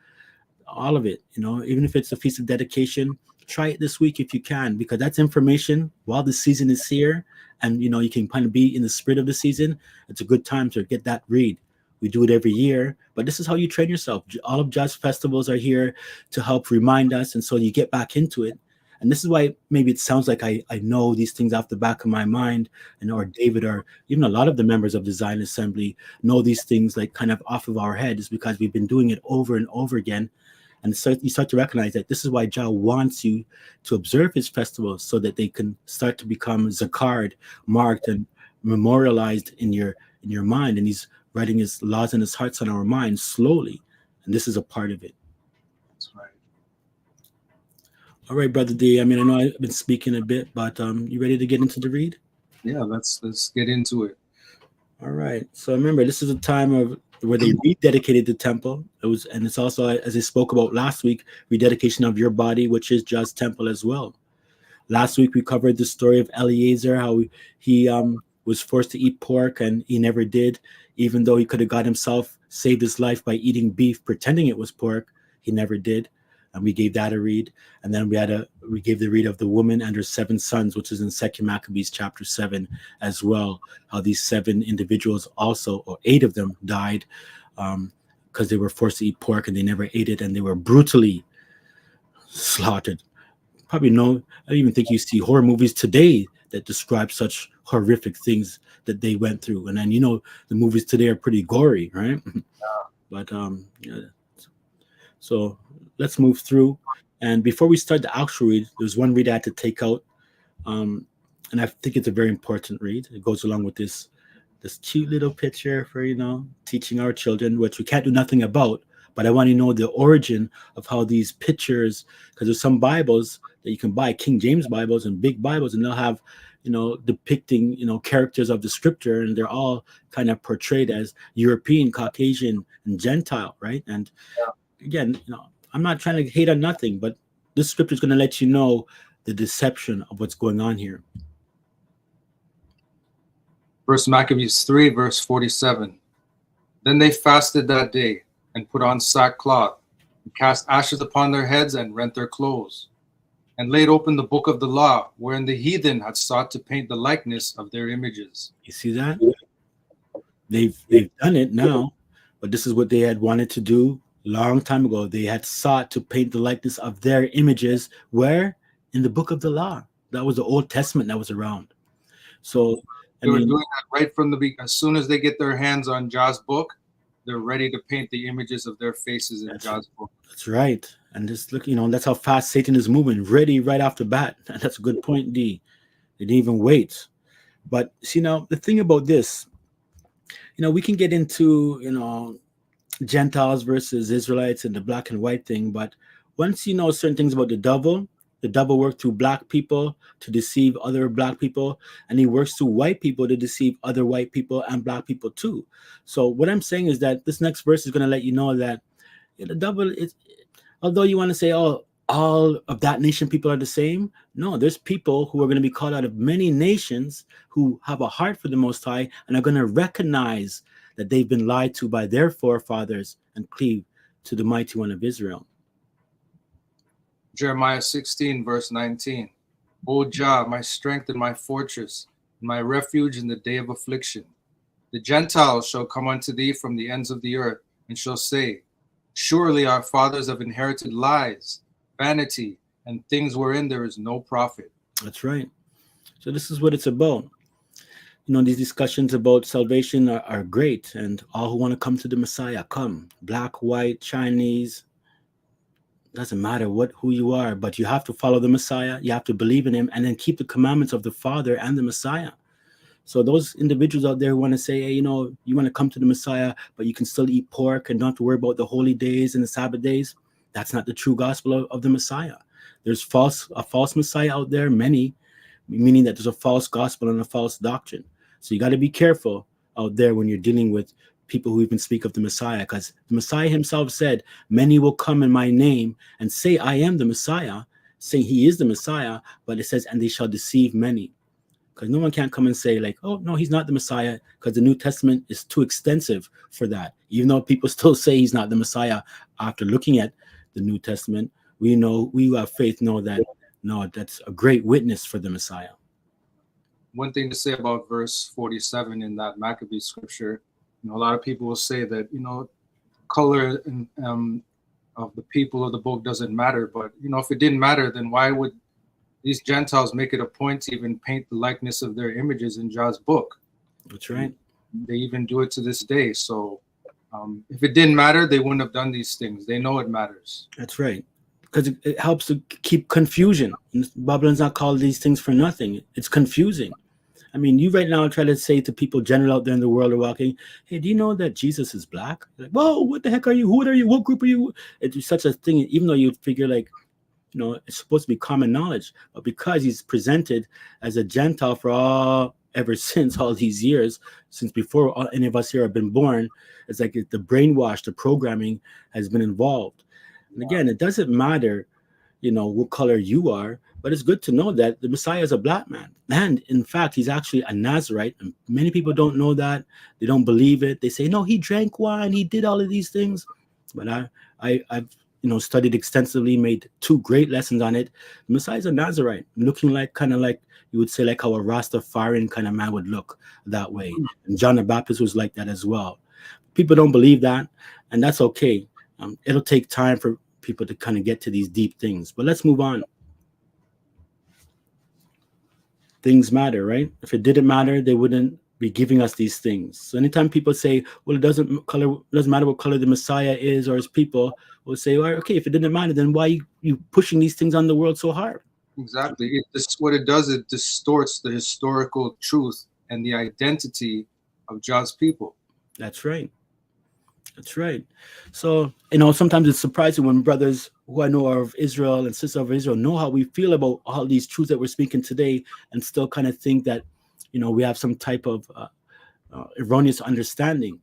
[SPEAKER 1] all of it. Even if it's a feast of dedication, try it this week if you can, because that's information while the season is here, and you can kind of be in the spirit of the season. It's a good time to get that read. We do it every year, but this is how you train yourself. All of Jazz festivals are here to help remind us, and so you get back into it. And this is why maybe it sounds like I know these things off the back of my mind, or David, or even a lot of the members of the Zion Assembly know these things like kind of off of our head, is because we've been doing it over and over again. And so you start to recognize that this is why Jah wants you to observe his festivals, so that they can start to become zakared, marked, and memorialized in your mind. And he's writing his laws and his hearts on our minds slowly. And this is a part of it.
[SPEAKER 2] That's right.
[SPEAKER 1] All right, Brother D. I mean, I know I've been speaking a bit, but you ready to get into the read?
[SPEAKER 2] Yeah, let's get into it.
[SPEAKER 1] All right. So remember, this is a time of where they rededicated the temple. And it's also, as I spoke about last week, rededication of your body, which is Jah's temple as well. Last week we covered the story of Eliezer, how he was forced to eat pork, and he never did, even though he could have got himself saved his life by eating beef, pretending it was pork. He never did. And we gave that a read. And then we gave the read of the woman and her 7 sons, which is in 2 Maccabees chapter 7 as well. How these 7 individuals also, or 8 of them, died because they were forced to eat pork and they never ate it, and they were brutally slaughtered. Probably I don't even think you see horror movies today that describe such horrific things that they went through. And then the movies today are pretty gory, right? But yeah. So let's move through. And before we start the actual read, there's one read I had to take out. And I think it's a very important read. It goes along with this cute little picture for, teaching our children, which we can't do nothing about. But I want to know the origin of how these pictures, because there's some Bibles that you can buy, King James Bibles and big Bibles, and they'll have, depicting, characters of the scripture, and they're all kind of portrayed as European, Caucasian, and Gentile, right? And again, I'm not trying to hate on nothing, but this scripture is going to let you know the deception of what's going on here.
[SPEAKER 2] First Maccabees 3, verse 47. Then they fasted that day and put on sackcloth and cast ashes upon their heads and rent their clothes and laid open the book of the law wherein the heathen had sought to paint the likeness of their images.
[SPEAKER 1] You see that? They've done it now, but this is what they had wanted to do long time ago. They had sought to paint the likeness of their images where? In the book of the law. That was the Old Testament that was around. So
[SPEAKER 2] they were doing that right from the beginning. As soon as they get their hands on Jah's book, they're ready to paint the images of their faces in Jah's book.
[SPEAKER 1] That's right. And just look, that's how fast Satan is moving, ready right off the bat. That's a good point, D. They didn't even wait. But see, now the thing about this, we can get into, Gentiles versus Israelites and the black and white thing. But once you know certain things about the devil worked through black people to deceive other black people, and he works through white people to deceive other white people and black people too. So what I'm saying is that this next verse is going to let you know that the devil is, although you want to say, oh, all of that nation people are the same. No, there's people who are going to be called out of many nations who have a heart for the Most High and are going to recognize that they've been lied to by their forefathers and cleave to the mighty one of Israel.
[SPEAKER 2] Jeremiah 16, verse 19. O Jah, my strength and my fortress, and my refuge in the day of affliction. The Gentiles shall come unto thee from the ends of the earth, and shall say, surely our fathers have inherited lies, vanity, and things wherein there is no profit.
[SPEAKER 1] That's right. So this is what it's about. These discussions about salvation are great, and all who want to come to the Messiah, come. Black, white, Chinese, doesn't matter who you are, but you have to follow the Messiah. You have to believe in him and then keep the commandments of the Father and the Messiah. So those individuals out there who want to say, hey, you want to come to the Messiah, but you can still eat pork and don't have to worry about the holy days and the Sabbath days. That's not the true gospel of the Messiah. There's a false Messiah out there, many, meaning that there's a false gospel and a false doctrine. So you got to be careful out there when you're dealing with people who even speak of the Messiah, because the Messiah himself said, many will come in my name and say, I am the Messiah, saying he is the Messiah, but it says, and they shall deceive many. Because no one can't come and say like, oh, no, he's not the Messiah, because the New Testament is too extensive for that. Even though people still say he's not the Messiah after looking at the New Testament, we who have faith know that, no, that's a great witness for the Messiah.
[SPEAKER 2] One thing to say about verse 47 in that Maccabee scripture, a lot of people will say that, color of the people of the book doesn't matter. But, if it didn't matter, then why would these Gentiles make it a point to even paint the likeness of their images in Jah's book?
[SPEAKER 1] That's right.
[SPEAKER 2] They even do it to this day. So if it didn't matter, they wouldn't have done these things. They know it matters.
[SPEAKER 1] That's right. Because it helps to keep confusion. Babylon's not called these things for nothing. It's confusing. I mean, you right now try to say to people general out there in the world are walking, hey, do you know that Jesus is black? Like, whoa, what the heck are you? Who are you? What group are you? It's such a thing, even though you figure like, it's supposed to be common knowledge. But because he's presented as a Gentile ever since all these years, since before any of us here have been born, it's like the brainwash, the programming has been involved. And again, it doesn't matter, what color you are, but it's good to know that the Messiah is a black man. And in fact, he's actually a Nazarite. And many people don't know that. They don't believe it. They say, no, he drank wine. He did all of these things. But I've studied extensively, made 2 great lessons on it. The Messiah is a Nazarite, looking like kind of like you would say like how a Rastafarian kind of man would look that way. And John the Baptist was like that as well. People don't believe that, and that's okay. It'll take time for people to kind of get to these deep things. But let's move on. Things matter, right? If it didn't matter, they wouldn't be giving us these things. So anytime people say, well, it doesn't matter what color the Messiah is or his people, we'll say, well, okay, if it didn't matter, then why are you pushing these things on the world so hard?
[SPEAKER 2] Exactly. What it does, it distorts the historical truth and the identity of Jah's people.
[SPEAKER 1] That's right. That's right. So, sometimes it's surprising when brothers who I know are of Israel and sisters of Israel know how we feel about all these truths that we're speaking today and still kind of think that, we have some type of erroneous understanding.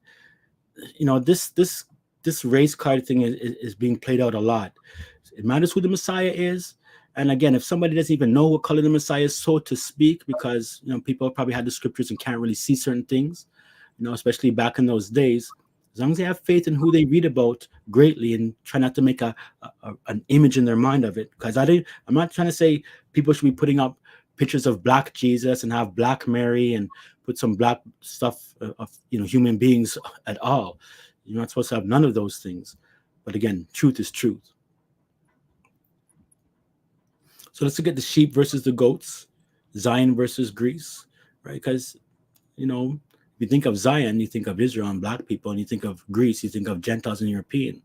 [SPEAKER 1] This race card thing is being played out a lot. It matters who the Messiah is, And again, if somebody doesn't even know what color the Messiah is, so to speak, because people probably had the scriptures and can't really see certain things, especially back in those days, as long as they have faith in who they read about greatly and try not to make an image in their mind of it. Because I'm not trying to say people should be putting up pictures of black Jesus and have black Mary and put some black stuff of human beings at all. You're not supposed to have none of those things. But again, truth is truth. So let's look at the sheep versus the goats, Zion versus Greece, right? Because, if you think of Zion, you think of Israel and black people, and you think of Greece, you think of Gentiles and European.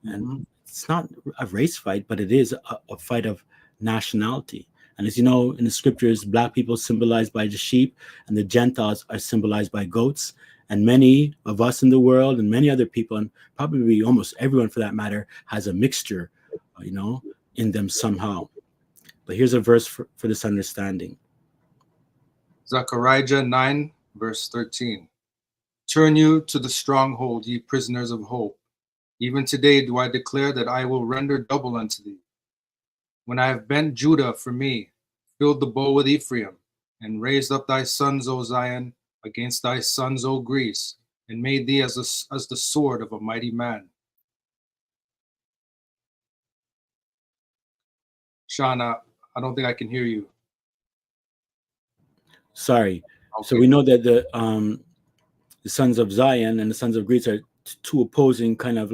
[SPEAKER 1] And it's not a race fight, but it is a fight of nationality. And as you know, in the scriptures, black people symbolized by the sheep and the Gentiles are symbolized by goats. And many of us in the world and many other people, and probably almost everyone for that matter, has a mixture, in them somehow. But here's a verse for this understanding.
[SPEAKER 2] Zechariah 9, verse 13. Turn you to the stronghold, ye prisoners of hope. Even today do I declare that I will render double unto thee. When I have bent Judah for me, filled the bow with Ephraim, and raised up thy sons, O Zion, against thy sons, O Greece, and made thee as the sword of a mighty man. Shauna, I don't think I can hear you.
[SPEAKER 1] Sorry.
[SPEAKER 2] Okay.
[SPEAKER 1] So we know that the sons of Zion and the sons of Greece are two opposing kind of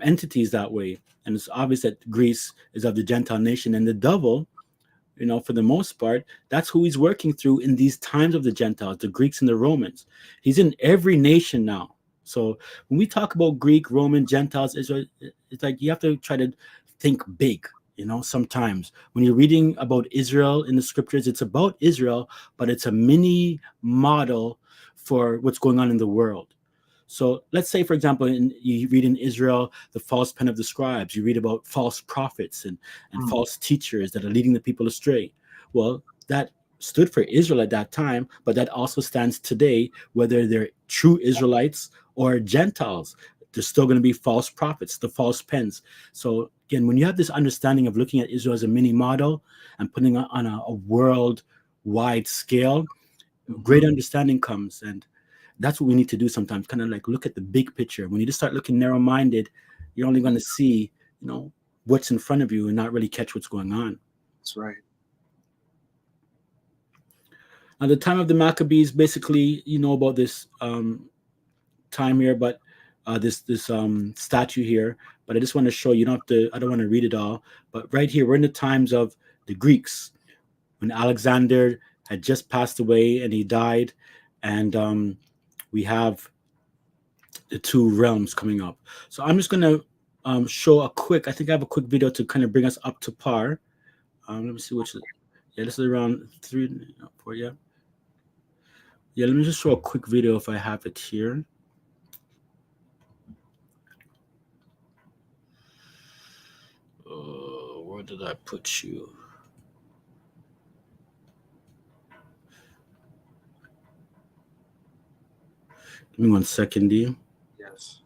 [SPEAKER 1] entities that way. And it's obvious that Greece is of the Gentile nation, and the devil, for the most part, that's who he's working through in these times of the Gentiles, the Greeks and the Romans. He's in every nation now. So when we talk about Greek, Roman, Gentiles, Israel, it's like you have to try to think big. Sometimes when you're reading about Israel in the scriptures, it's about Israel, but it's a mini model for what's going on in the world. So let's say, for example, you read in Israel, the false pen of the scribes. You read about false prophets and false teachers that are leading the people astray. Well, that stood for Israel at that time, but that also stands today, whether they're true Israelites or Gentiles. There's still going to be false prophets, the false pens. So again, when you have this understanding of looking at Israel as a mini model and putting it on a worldwide scale, great understanding comes. And that's what we need to do sometimes, kind of like look at the big picture. When you just start looking narrow-minded, you're only going to see, what's in front of you and not really catch what's going on.
[SPEAKER 2] That's right.
[SPEAKER 1] Now, the time of the Maccabees, basically, about this time here, but this statue here. But I just want to show you, I don't want to read it all, but right here, we're in the times of the Greeks, when Alexander had just passed away and he died. And we have the two realms coming up. So I'm just going to show I think I have a quick video to kind of bring us up to par. Let me see which is, this is around 3, 4, yeah. Yeah, let me just show a quick video if I have it here. Where did I put you? Give me 1 second, D.
[SPEAKER 2] Yes.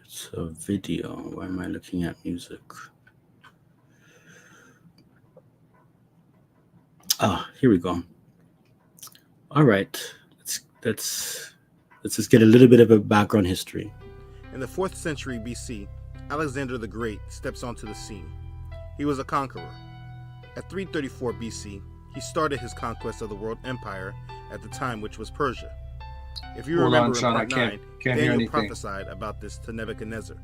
[SPEAKER 1] It's a video. Why am I looking at music? Here we go. All right. Let's just get a little bit of a background history.
[SPEAKER 3] In the 4th century BC, Alexander the Great steps onto the scene. He was a conqueror. At 334 BC, he started his conquest of the world empire at the time, which was Persia. If you remember in part 9, Daniel prophesied about this to Nebuchadnezzar.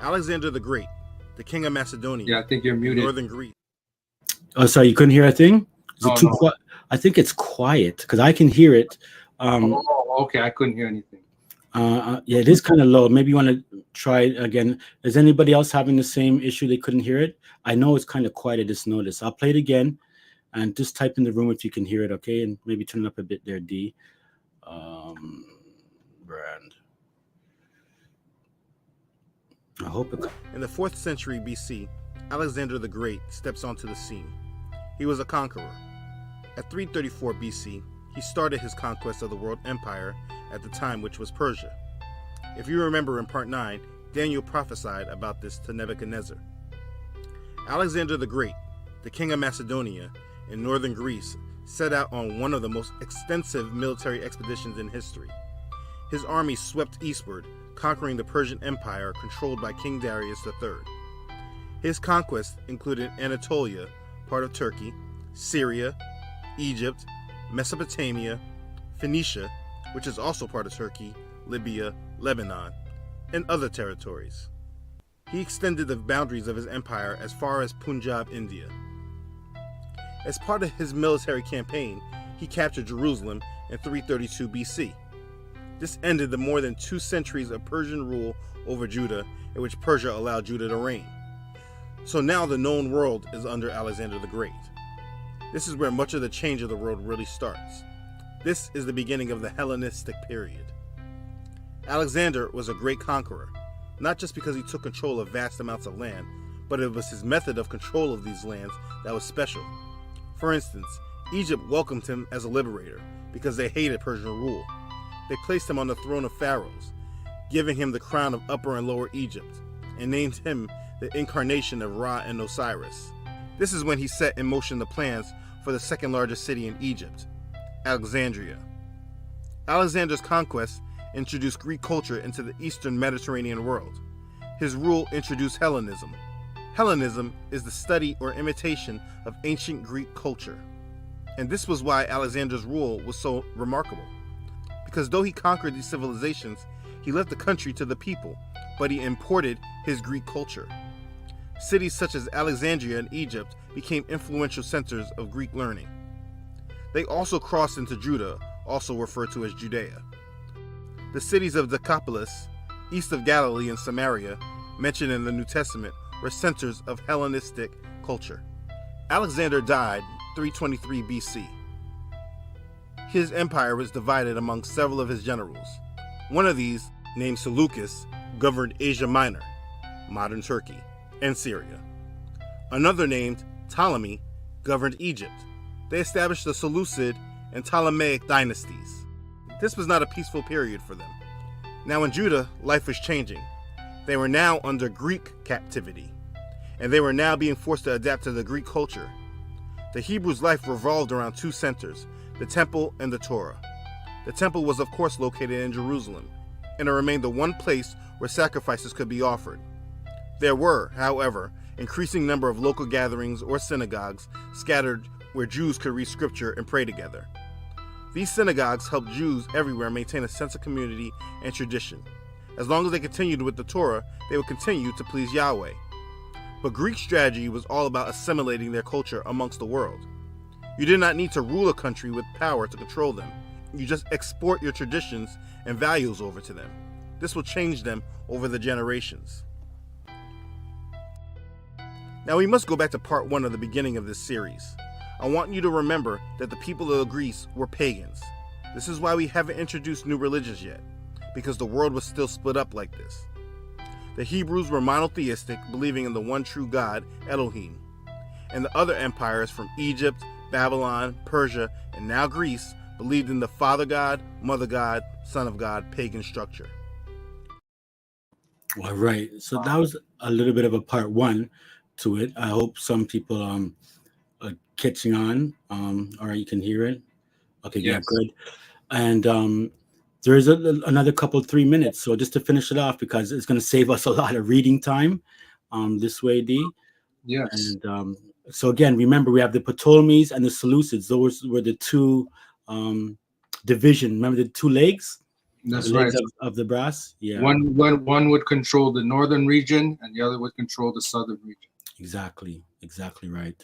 [SPEAKER 3] Alexander the Great, the king of Macedonia,
[SPEAKER 2] yeah, I think you're muted.
[SPEAKER 3] Northern Greece.
[SPEAKER 1] Oh, sorry, you couldn't hear a thing? Is
[SPEAKER 2] No,
[SPEAKER 1] it too
[SPEAKER 2] no.
[SPEAKER 1] quiet? I think it's quiet because I can hear it.
[SPEAKER 2] Okay, I couldn't hear anything.
[SPEAKER 1] Yeah, it is kind of low. Maybe you want to try it again. Is anybody else having the same issue? They couldn't hear it? I know it's kind of quiet. I just noticed. I'll play it again and just type in the room if you can hear it, okay? And maybe turn it up a bit there, D. Brand. I hope it.
[SPEAKER 3] In the 4th century BC, Alexander the Great steps onto the scene. He was a conqueror. At 334 BC, he started his conquest of the world empire at the time, which was Persia. If you remember in part 9, Daniel prophesied about this to Nebuchadnezzar. Alexander the Great, the king of Macedonia in northern Greece, set out on one of the most extensive military expeditions in history. His army swept eastward, conquering the Persian Empire controlled by King Darius III. His conquests included Anatolia, part of Turkey, Syria, Egypt, Mesopotamia, Phoenicia, which is also part of Turkey, Libya, Lebanon, and other territories. He extended the boundaries of his empire as far as Punjab, India. As part of his military campaign, he captured Jerusalem in 332 BC. This ended the more than 2 centuries of Persian rule over Judah, in which Persia allowed Judah to reign. So now the known world is under Alexander the Great. This is where much of the change of the world really starts. This is the beginning of the Hellenistic period. Alexander was a great conqueror, not just because he took control of vast amounts of land, but it was his method of control of these lands that was special. For instance, Egypt welcomed him as a liberator because they hated Persian rule. They placed him on the throne of pharaohs, giving him the crown of Upper and Lower Egypt, and named him the incarnation of Ra and Osiris. This is when he set in motion the plans for the second largest city in Egypt, Alexandria. Alexander's conquest introduced Greek culture into the eastern Mediterranean world. His rule introduced Hellenism. Hellenism is the study or imitation of ancient Greek culture. And this was why Alexander's rule was so remarkable. Because though he conquered these civilizations, he left the country to the people, but he imported his Greek culture. Cities such as Alexandria in Egypt became influential centers of Greek learning. They also crossed into Judah, also referred to as Judea. The cities of Decapolis, east of Galilee and Samaria, mentioned in the New Testament, were centers of Hellenistic culture. Alexander died 323 BC. His empire was divided among several of his generals. One of these, named Seleucus, governed Asia Minor, modern Turkey, and Syria. Another named Ptolemy governed Egypt. They established the Seleucid and Ptolemaic dynasties. This was not a peaceful period for them. Now in Judah, life was changing. They were now under Greek captivity, and they were now being forced to adapt to the Greek culture. The Hebrews' life revolved around 2 centers, the temple and the Torah. The temple was of course located in Jerusalem, and it remained the one place where sacrifices could be offered. There were, however, increasing number of local gatherings or synagogues scattered where Jews could read scripture and pray together. These synagogues helped Jews everywhere maintain a sense of community and tradition. As long as they continued with the Torah, they would continue to please Yahweh. But Greek strategy was all about assimilating their culture amongst the world. You did not need to rule a country with power to control them. You just export your traditions and values over to them. This will change them over the generations. Now we must go back to part 1 of the beginning of this series. I want you to remember that the people of Greece were pagans. This is why we haven't introduced new religions yet, because the world was still split up like this. The Hebrews were monotheistic, believing in the one true God, Elohim. And the other empires from Egypt, Babylon, Persia, and now Greece believed in the Father God, Mother God, Son of God pagan structure.
[SPEAKER 1] All right. So that was a little bit of a part 1 to it. I hope some people are catching on. All right, you can hear it. Okay,
[SPEAKER 2] Yes.
[SPEAKER 1] yeah, good. And there is another couple 3 minutes. So just to finish it off, because it's going to save us a lot of reading time this way, D.
[SPEAKER 2] Yes.
[SPEAKER 1] And so again, remember we have the Ptolemies and the Seleucids. Those were the 2 division. Remember the 2 legs?
[SPEAKER 2] That's
[SPEAKER 1] The
[SPEAKER 2] right.
[SPEAKER 1] legs of the brass. Yeah.
[SPEAKER 2] One would control the northern region, and the other would control the southern region.
[SPEAKER 1] Exactly right.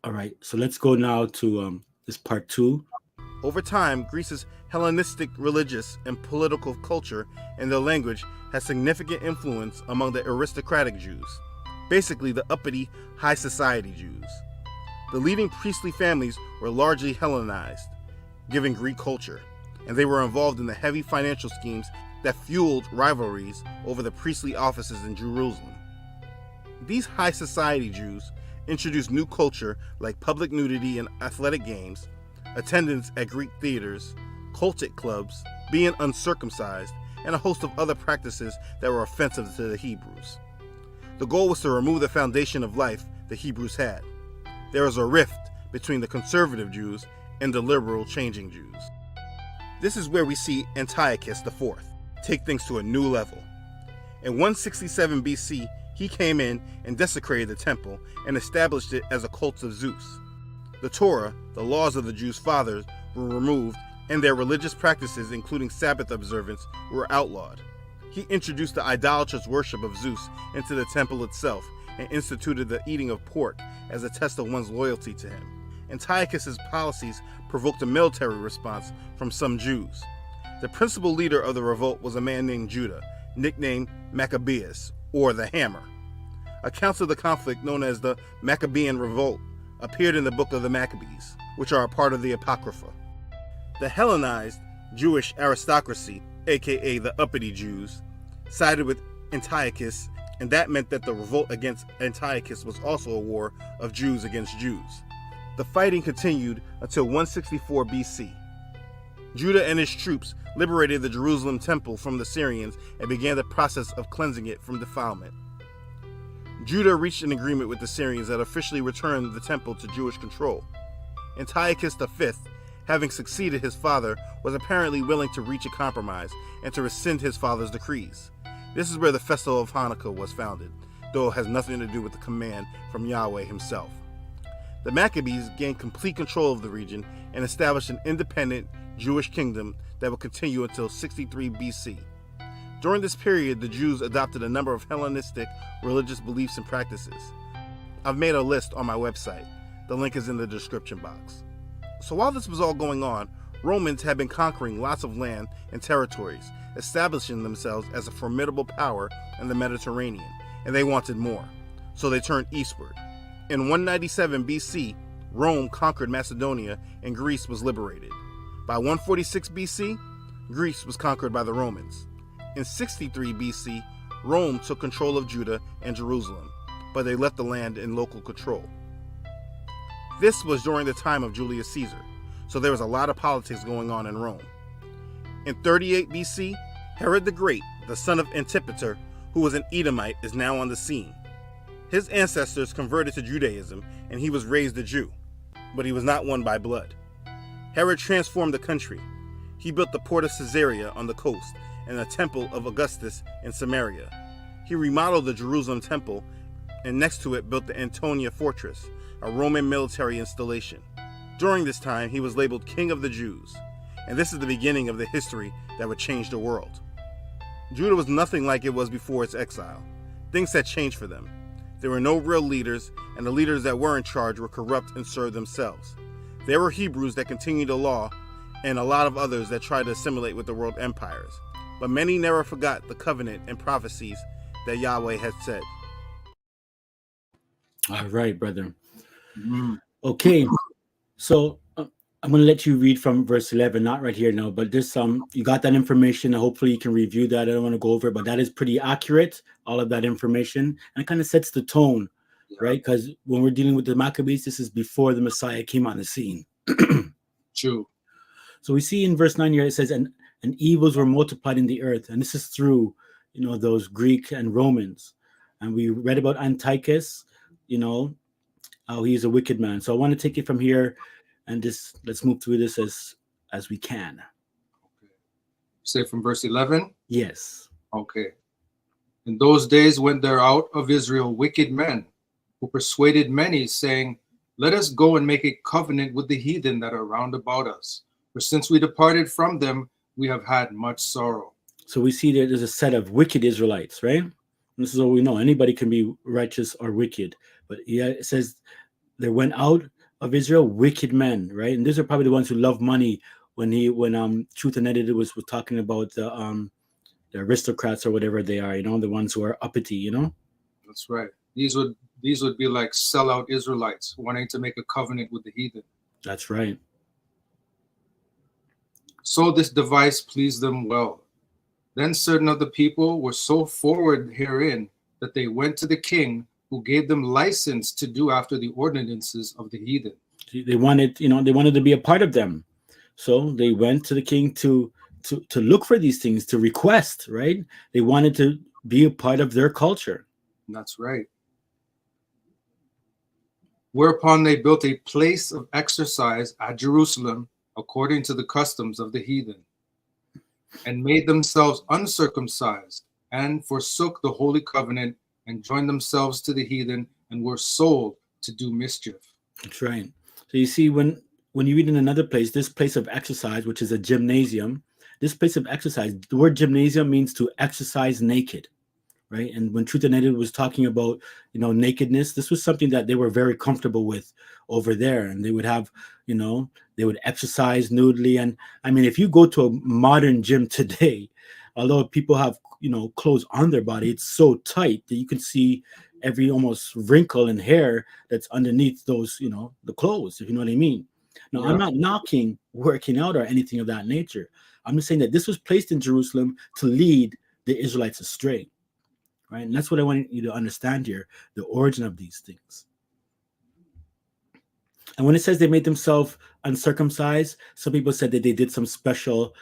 [SPEAKER 1] All right, so let's go now to this part 2.
[SPEAKER 3] Over time, Greece's Hellenistic religious and political culture and their language had significant influence among the aristocratic Jews, basically the uppity high society Jews. The leading priestly families were largely Hellenized, given Greek culture, and they were involved in the heavy financial schemes that fueled rivalries over the priestly offices in Jerusalem. These high society Jews introduced new culture like public nudity in athletic games, attendance at Greek theaters, cultic clubs, being uncircumcised, and a host of other practices that were offensive to the Hebrews. The goal was to remove the foundation of life the Hebrews had. There was a rift between the conservative Jews and the liberal changing Jews. This is where we see Antiochus IV take things to a new level. In 167 BC, he came in and desecrated the temple and established it as a cult of Zeus. The Torah, the laws of the Jews' fathers, were removed, and their religious practices, including Sabbath observance, were outlawed. He introduced the idolatrous worship of Zeus into the temple itself and instituted the eating of pork as a test of one's loyalty to him. Antiochus's policies provoked a military response from some Jews. The principal leader of the revolt was a man named Judah, nicknamed Maccabeus, or the Hammer. Accounts of the conflict, known as the Maccabean Revolt, appeared in the Book of the Maccabees, which are a part of the Apocrypha. The Hellenized Jewish aristocracy, aka the uppity Jews, sided with Antiochus, and that meant that the revolt against Antiochus was also a war of Jews against Jews. The fighting continued until 164 BC. Judah and his troops liberated the Jerusalem temple from the Syrians and began the process of cleansing it from defilement. Judah reached an agreement with the Syrians that officially returned the temple to Jewish control. Antiochus V, having succeeded his father, was apparently willing to reach a compromise and to rescind his father's decrees. This is where the festival of Hannukah was founded, though it has nothing to do with the command from Yahweh himself. The Maccabees gained complete control of the region and established an independent Jewish kingdom that would continue until 63 BC. During this period, the Jews adopted a number of Hellenistic religious beliefs and practices. I've made a list on my website. The link is in the description box. So while this was all going on, Romans had been conquering lots of land and territories, establishing themselves as a formidable power in the Mediterranean, and they wanted more. So they turned eastward. In 197 BC, Rome conquered Macedonia and Greece was liberated. By 146 BC, Greece was conquered by the Romans. In 63 BC, Rome took control of Judah and Jerusalem, but they left the land in local control. This was during the time of Julius Caesar, so there was a lot of politics going on in Rome. In 38 BC, Herod the Great, the son of Antipater, who was an Edomite, is now on the scene. His ancestors converted to Judaism, and he was raised a Jew, but he was not one by blood. Herod transformed the country. He built the port of Caesarea on the coast and the temple of Augustus in Samaria. He remodeled the Jerusalem temple, and next to it built the Antonia fortress, a Roman military installation. During this time, he was labeled King of the Jews, and this is the beginning of the history that would change the world. Judah was nothing like it was before its exile. Things had changed for them. There were no real leaders, and the leaders that were in charge were corrupt and served themselves. There were Hebrews that continued the law, and a lot of others that tried to assimilate with the world empires. But many never forgot the covenant and prophecies that Yahweh had said.
[SPEAKER 1] All right, brother.
[SPEAKER 2] Mm.
[SPEAKER 1] Okay, so I'm going to let you read from verse 11, not right here now, but there's some, you got that information. Hopefully you can review that. I don't want to go over it, but that is pretty accurate, all of that information. And it kind of sets the tone, right? Because when we're dealing with the Maccabees, this is before the Messiah came on the scene.
[SPEAKER 2] True.
[SPEAKER 1] So we see in verse 9 here, it says, and evils were multiplied in the earth. And this is through, those Greek and Romans. And we read about Antiochus, how he's a wicked man. So I want to take it from here and just let's move through this as we can.
[SPEAKER 2] Okay. Say from verse 11?
[SPEAKER 1] Yes.
[SPEAKER 2] Okay. In those days went there out of Israel wicked men who persuaded many, saying, let us go and make a covenant with the heathen that are round about us. For since we departed from them, we have had much sorrow. So
[SPEAKER 1] we see that there's a set of wicked Israelites, right? And this is what we know. Anybody can be righteous or wicked. But yeah, it says there went out of Israel wicked men, right? And these are probably the ones who love money. When Truth Unedited was talking about the aristocrats or whatever they are, the ones who are uppity,
[SPEAKER 2] That's right. These would be like sellout Israelites wanting to make a covenant with the heathen.
[SPEAKER 1] That's right.
[SPEAKER 2] So this device pleased them well. Then certain of the people were so forward herein that they went to the king, who gave them license to do after the ordinances of the heathen.
[SPEAKER 1] They wanted, to be a part of them. So they went to the king to to look for these things, to request, right? They wanted to be a part of their culture.
[SPEAKER 2] That's right. Whereupon they built a place of exercise at Jerusalem according to the customs of the heathen, and made themselves uncircumcised, and forsook the holy covenant, and joined themselves to the heathen, and were sold to do mischief.
[SPEAKER 1] That's right. So you see, when you read in another place, this place of exercise, which is a gymnasium, this place of exercise, the word gymnasium means to exercise naked, right? And when Truth and Edit was talking about, nakedness, this was something that they were very comfortable with over there. And they would have, they would exercise nudely. And I mean, if you go to a modern gym today, although people have, clothes on their body, it's so tight that you can see every almost wrinkle and hair that's underneath those, the clothes, if you know what I mean. Now,
[SPEAKER 2] Yeah.
[SPEAKER 1] I'm not knocking working out or anything of that nature. I'm just saying that this was placed in Jerusalem to lead the Israelites astray, right? And that's what I want you to understand here, the origin of these things. And when it says they made themselves uncircumcised, some people said that they did some special,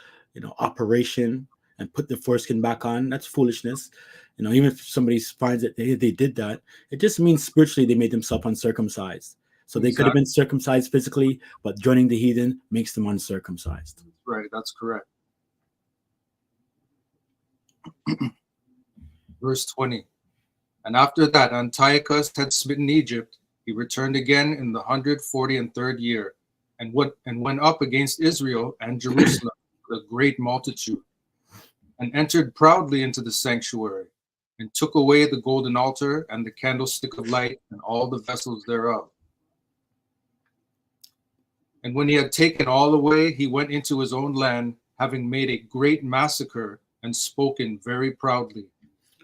[SPEAKER 1] operation and put the foreskin back on. That's foolishness. Even if somebody finds that they did that, it just means spiritually they made themselves uncircumcised. So they could have been circumcised physically, but joining the heathen makes them uncircumcised.
[SPEAKER 2] Right, that's correct. Verse 20. And after that Antiochus had smitten Egypt, he returned again in the 143rd year, and went up against Israel and Jerusalem with a great multitude, and entered proudly into the sanctuary, and took away the golden altar and the candlestick of light and all the vessels thereof. And when he had taken all away, he went into his own land, having made a great massacre and spoken very proudly.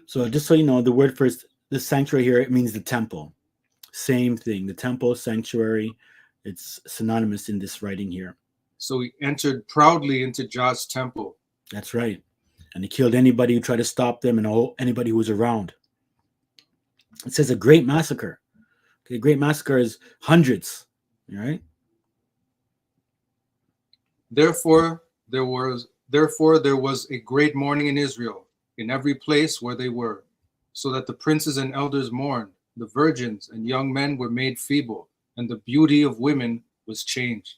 [SPEAKER 1] So just so you know, the word for the sanctuary here, it means the temple. Same thing, the temple, sanctuary, it's synonymous in this writing here.
[SPEAKER 2] So he entered proudly into Jah's temple.
[SPEAKER 1] That's right. And he killed anybody who tried to stop them and anybody who was around. It says a great massacre. Okay, great massacre is hundreds, all right?
[SPEAKER 2] Therefore there was a great mourning in Israel, in every place where they were, so that the princes and elders mourned, the virgins and young men were made feeble, and the beauty of women was changed.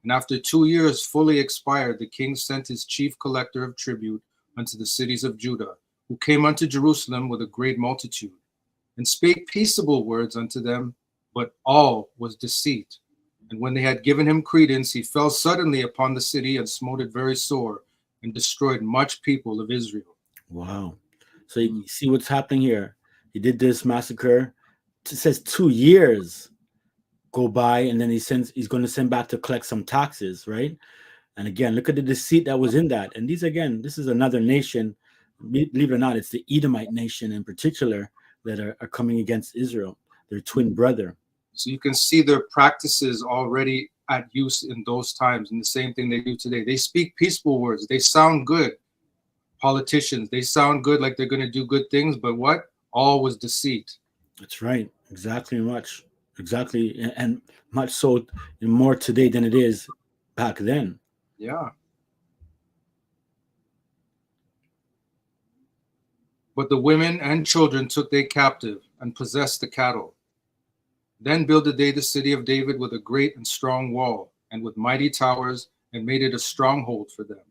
[SPEAKER 2] And after 2 years fully expired, the king sent his chief collector of tribute unto the cities of Judah, who came unto Jerusalem with a great multitude, and spake peaceable words unto them, but all was deceit. And when they had given him credence, he fell suddenly upon the city and smote it very sore, and destroyed much people of Israel.
[SPEAKER 1] Wow. So you see what's happening here. He did this massacre. It says 2 years go by, and then he's going to send back to collect some taxes, right? And again, look at the deceit that was in that. And this is another nation. Believe it or not, it's the Edomite nation in particular that are coming against Israel, their twin brother.
[SPEAKER 2] So you can see their practices already at use in those times, and the same thing they do today. They speak peaceful words. They sound good. Politicians, they sound good, like they're going to do good things, but what? All was deceit.
[SPEAKER 1] That's right. Exactly, and much so more today than it is back then.
[SPEAKER 2] Yeah. But the women and children took they captive, and possessed the cattle. Then builded they the city of David with a great and strong wall, and with mighty towers, and made it a stronghold for them.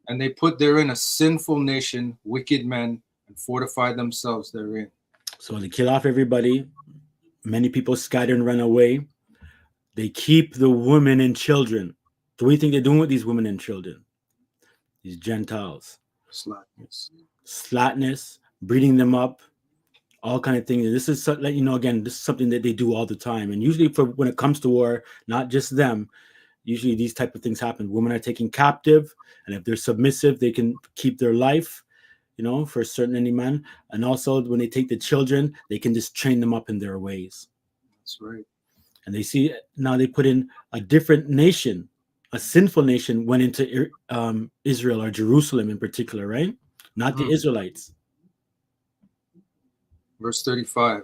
[SPEAKER 2] And they put therein a sinful nation, wicked men, and fortified themselves therein.
[SPEAKER 1] So they kill off everybody. Many people scatter and run away. They keep the women and children. So what do you think they're doing with these women and children? These Gentiles. Slackness, breeding them up, all kind of things. This is again, this is something that they do all the time. And usually when it comes to war, not just them, usually these type of things happen. Women are taken captive, and if they're submissive, they can keep their life, for a certain any man. And also when they take the children, they can just train them up in their ways.
[SPEAKER 2] That's right.
[SPEAKER 1] And they see now they put in a different nation, a sinful nation went into Israel or Jerusalem in particular, right? Not the Israelites.
[SPEAKER 2] Verse 35.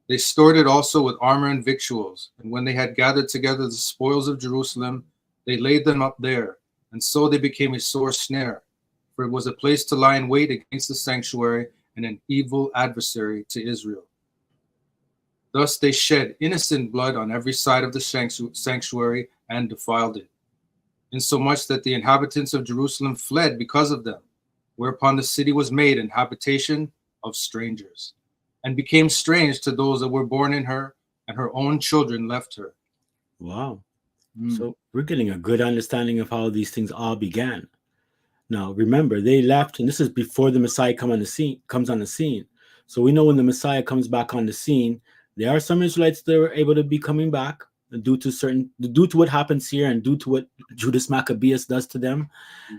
[SPEAKER 2] They stored it also with armor and victuals. And when they had gathered together the spoils of Jerusalem, they laid them up there. and so they became a sore snare, for it was a place to lie in wait against the sanctuary and an evil adversary to Israel. Thus they shed innocent blood on every side of the sanctuary and defiled it, insomuch that the inhabitants of Jerusalem fled because of them, whereupon the city was made an habitation of strangers, and became strange to those that were born in her, and her own children left her.
[SPEAKER 1] Wow. So we're getting a good understanding of how these things all began. Now, remember, they left, and this is before the Messiah comes on the scene. So we know when the Messiah comes back on the scene, there are some Israelites that were able to be coming back due to what happens here and due to what Judas Maccabeus does to them.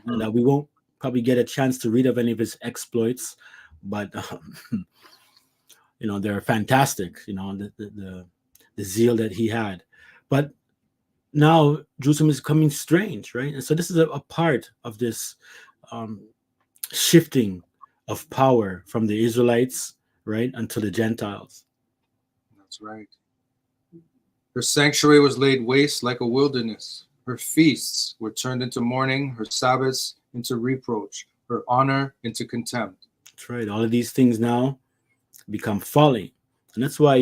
[SPEAKER 1] And we won't probably get a chance to read of any of his exploits, but they're fantastic. The zeal that he had, but now Jerusalem is coming strange, right? And so this is a part of this shifting of power from the Israelites, right, unto the Gentiles.
[SPEAKER 2] That's right. Her sanctuary was laid waste like a wilderness. Her feasts were turned into mourning, her Sabbaths into reproach, her honor into contempt.
[SPEAKER 1] That's right. All of these things now become folly. And that's why,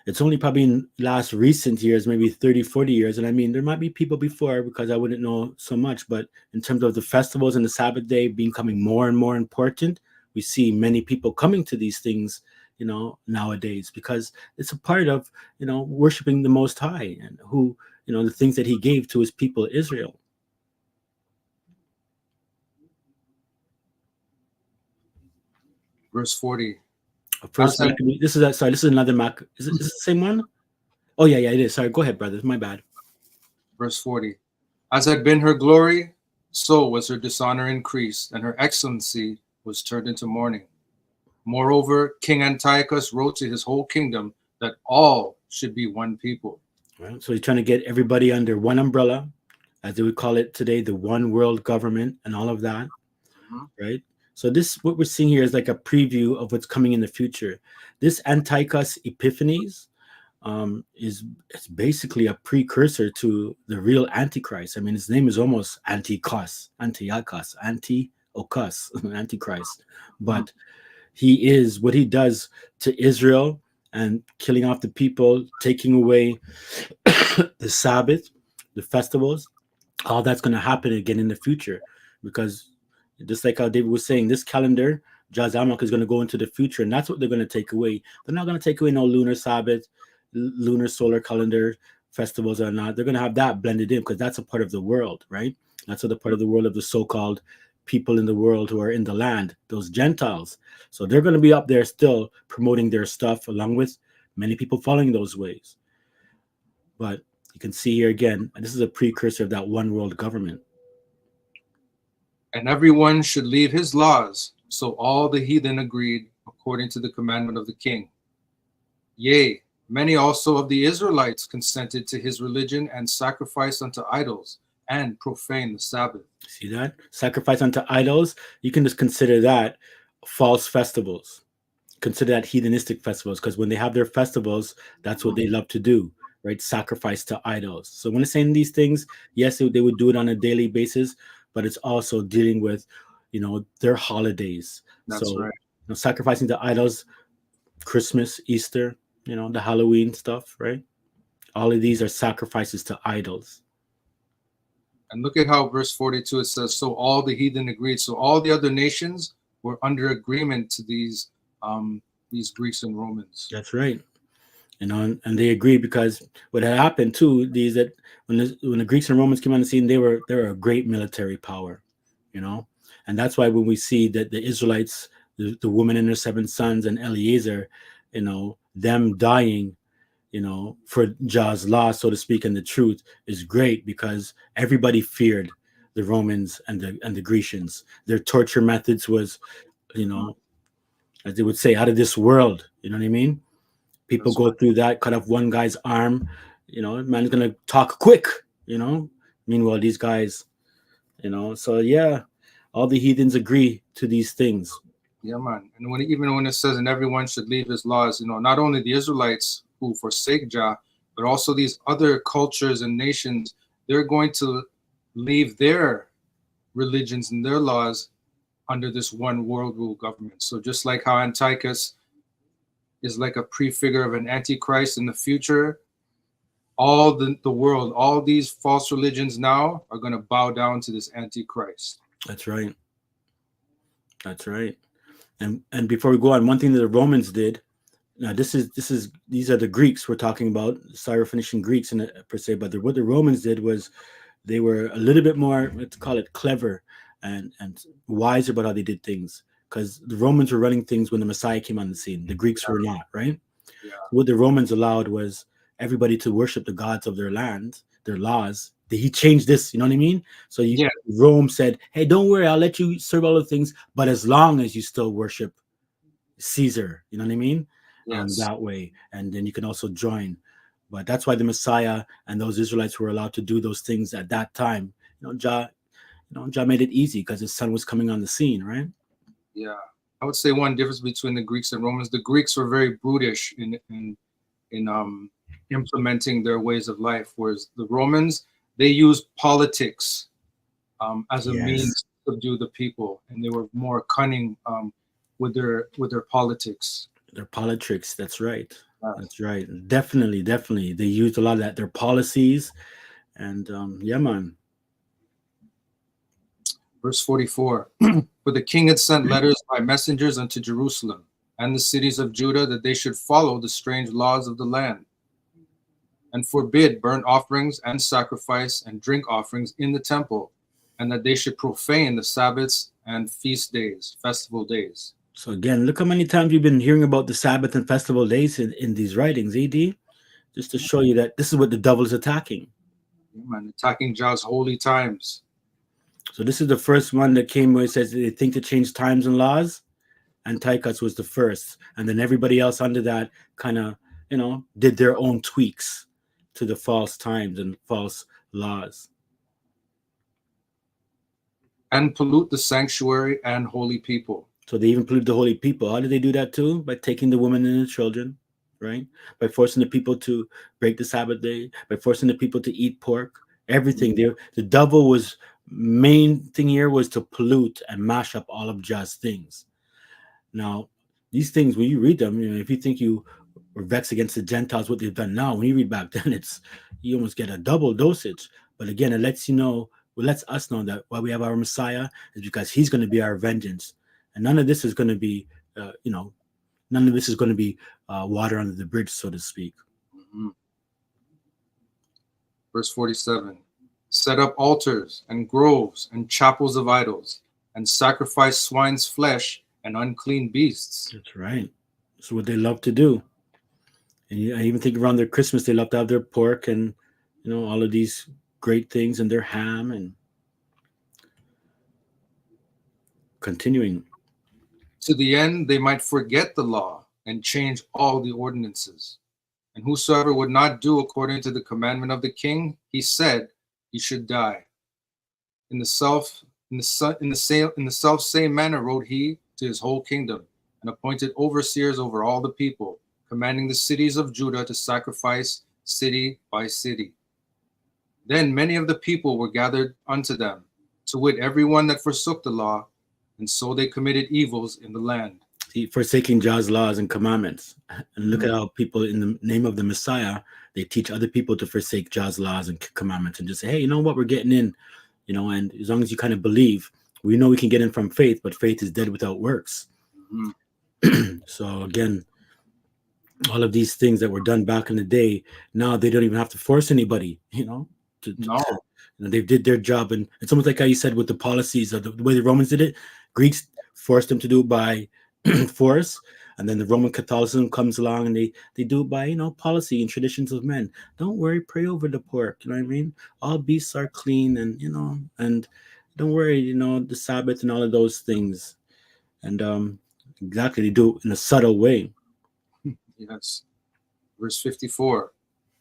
[SPEAKER 1] it's only probably in last recent years, maybe 30, 40 years. And I mean, there might be people before because I wouldn't know so much. But in terms of the festivals and the Sabbath day becoming more and more important, we see many people coming to these things, nowadays, because it's a part of, worshiping the Most High and who, the things that he gave to his people, Israel.
[SPEAKER 2] Verse 40.
[SPEAKER 1] First, this is another Mac. Is it the same one? Oh, yeah, it is. Sorry, go ahead, brother. My bad.
[SPEAKER 2] Verse 40. As had been her glory, so was her dishonor increased, and her excellency was turned into mourning. Moreover, King Antiochus wrote to his whole kingdom that all should be one people.
[SPEAKER 1] Right. So he's trying to get everybody under one umbrella, as they would call it today, the one world government and all of that, right? So what we're seeing here is like a preview of what's coming in the future. This Antiochus Epiphanes is basically a precursor to the real Antichrist. I mean, his name is almost Antiochus, Antichrist. But he is what he does to Israel and killing off the people, taking away the Sabbath, the festivals. All that's going to happen again in the future, because just like how David was saying, this calendar, Jazamach, is going to go into the future, and that's what they're going to take away. They're not going to take away no lunar Sabbath, lunar solar calendar festivals or not. They're going to have that blended in, because that's a part of the world, right? That's a part of the world of the so-called people in the world who are in the land, those Gentiles. So they're going to be up there still promoting their stuff, along with many people following those ways. But you can see here again, this is a precursor of that one world government.
[SPEAKER 2] And everyone should leave his laws. So all the heathen agreed according to the commandment of the king. Yea, many also of the Israelites consented to his religion and sacrificed unto idols and profaned the Sabbath.
[SPEAKER 1] See that? Sacrifice unto idols. You can just consider that false festivals. Consider that heathenistic festivals, because when they have their festivals, that's what they love to do, right? Sacrifice to idols. So when it's saying these things, yes, they would do it on a daily basis, but it's also dealing with, their holidays.
[SPEAKER 2] That's right.
[SPEAKER 1] Sacrificing to idols, Christmas, Easter, the Halloween stuff, right? All of these are sacrifices to idols.
[SPEAKER 2] And look at how verse 42, it says, so all the heathen agreed. So all the other nations were under agreement to these Greeks and Romans.
[SPEAKER 1] That's right. And they agreed, because what had happened too is that when the Greeks and Romans came on the scene, they were a great military power, and that's why when we see that the Israelites, the woman and her 7 sons and Eliezer, them dying, for Jah's law, so to speak, and the truth is great, because everybody feared the Romans and the Grecians. Their torture methods was, as they would say, out of this world. You know what I mean? People go through that, cut off one guy's arm, man's gonna talk quick, Meanwhile, these guys, so yeah, all the heathens agree to these things.
[SPEAKER 2] Yeah, man. And even when it says, and everyone should leave his laws, not only the Israelites who forsake Jah, but also these other cultures and nations, they're going to leave their religions and their laws under this one world rule government. So just like how Antiochus is like a prefigure of an antichrist in the future, all the world, all these false religions now are going to bow down to this antichrist.
[SPEAKER 1] That's right. That's right. And before we go on, one thing that the Romans did. Now these are the Greeks we're talking about. Syrophoenician Greeks per se, but what the Romans did was they were a little bit more, let's call it, clever and wiser about how they did things, because the Romans were running things when the Messiah came on the scene. The Greeks were not, right?
[SPEAKER 2] Yeah.
[SPEAKER 1] What the Romans allowed was everybody to worship the gods of their land, their laws. He changed this, you know what I mean? So Rome said, hey, don't worry, I'll let you serve all the things, but as long as you still worship Caesar, you know what I mean?
[SPEAKER 2] Yes.
[SPEAKER 1] That way, and then you can also join. But that's why the Messiah and those Israelites were allowed to do those things at that time. Jah made it easy because his son was coming on the scene, right?
[SPEAKER 2] Yeah, I would say one difference between the Greeks and Romans: the Greeks were very brutish in implementing their ways of life, whereas the Romans, they used politics as a means to subdue the people, and they were more cunning with their politics.
[SPEAKER 1] Their politics, that's right.
[SPEAKER 2] Yes.
[SPEAKER 1] That's right. Definitely. They used a lot of that, their policies, and yeah, man.
[SPEAKER 2] Verse 44, for the king had sent letters by messengers unto Jerusalem and the cities of Judah that they should follow the strange laws of the land and forbid burnt offerings and sacrifice and drink offerings in the temple, and that they should profane the Sabbaths and feast days, festival days.
[SPEAKER 1] So again, look how many times you've been hearing about the Sabbath and festival days in these writings, AD, just to show you that this is what the devil is attacking.
[SPEAKER 2] Yeah, man, attacking Jah's holy times.
[SPEAKER 1] So this is the first one that came where it says they think to change times and laws. Antiochus was the first. And then everybody else under that kind of, did their own tweaks to the false times and false laws.
[SPEAKER 2] And pollute the sanctuary and holy people.
[SPEAKER 1] So they even polluted the holy people. How did they do that too? By taking the women and the children, right? By forcing the people to break the Sabbath day, by forcing the people to eat pork, everything. The devil was, main thing here was to pollute and mash up all of Jah's things. Now, these things, when you read them, if you think you were vexed against the Gentiles, what they've done now, when you read back then, you almost get a double dosage. But again, it lets us know that why we have our Messiah is because he's going to be our vengeance. And none of this is going to be, none of this is going to be water under the bridge, so to speak.
[SPEAKER 2] Mm-hmm. Verse 47, set up altars and groves and chapels of idols and sacrifice swine's flesh and unclean beasts.
[SPEAKER 1] That's right. That's what they love to do. And I even think around their Christmas, they love to have their pork and, all of these great things and their ham and continuing.
[SPEAKER 2] To the end they might forget the law and change all the ordinances. And whosoever would not do according to the commandment of the king, he said he should die. In the self same manner wrote he to his whole kingdom, and appointed overseers over all the people, commanding the cities of Judah to sacrifice city by city. Then many of the people were gathered unto them, to wit, everyone that forsook the law, and so they committed evils in the land.
[SPEAKER 1] See, forsaking Jah's laws and commandments. And look at how people, in the name of the Messiah, they teach other people to forsake Jah's laws and commandments and just say, hey, you know what, we're getting in, and as long as you kind of believe, we know we can get in from faith, but faith is dead without works. Mm-hmm. So again, all of these things that were done back in the day, now they don't even have to force anybody, they did their job. And it's almost like how you said with the policies of the way the Romans did it. Greeks forced them to do it by force, and then the Roman Catholicism comes along and they do it by policy and traditions of men. Don't worry, pray over the pork, you know what I mean? All beasts are clean, and and don't worry, the Sabbath and all of those things. And exactly, they do it in a subtle way.
[SPEAKER 2] Yes. Verse 54.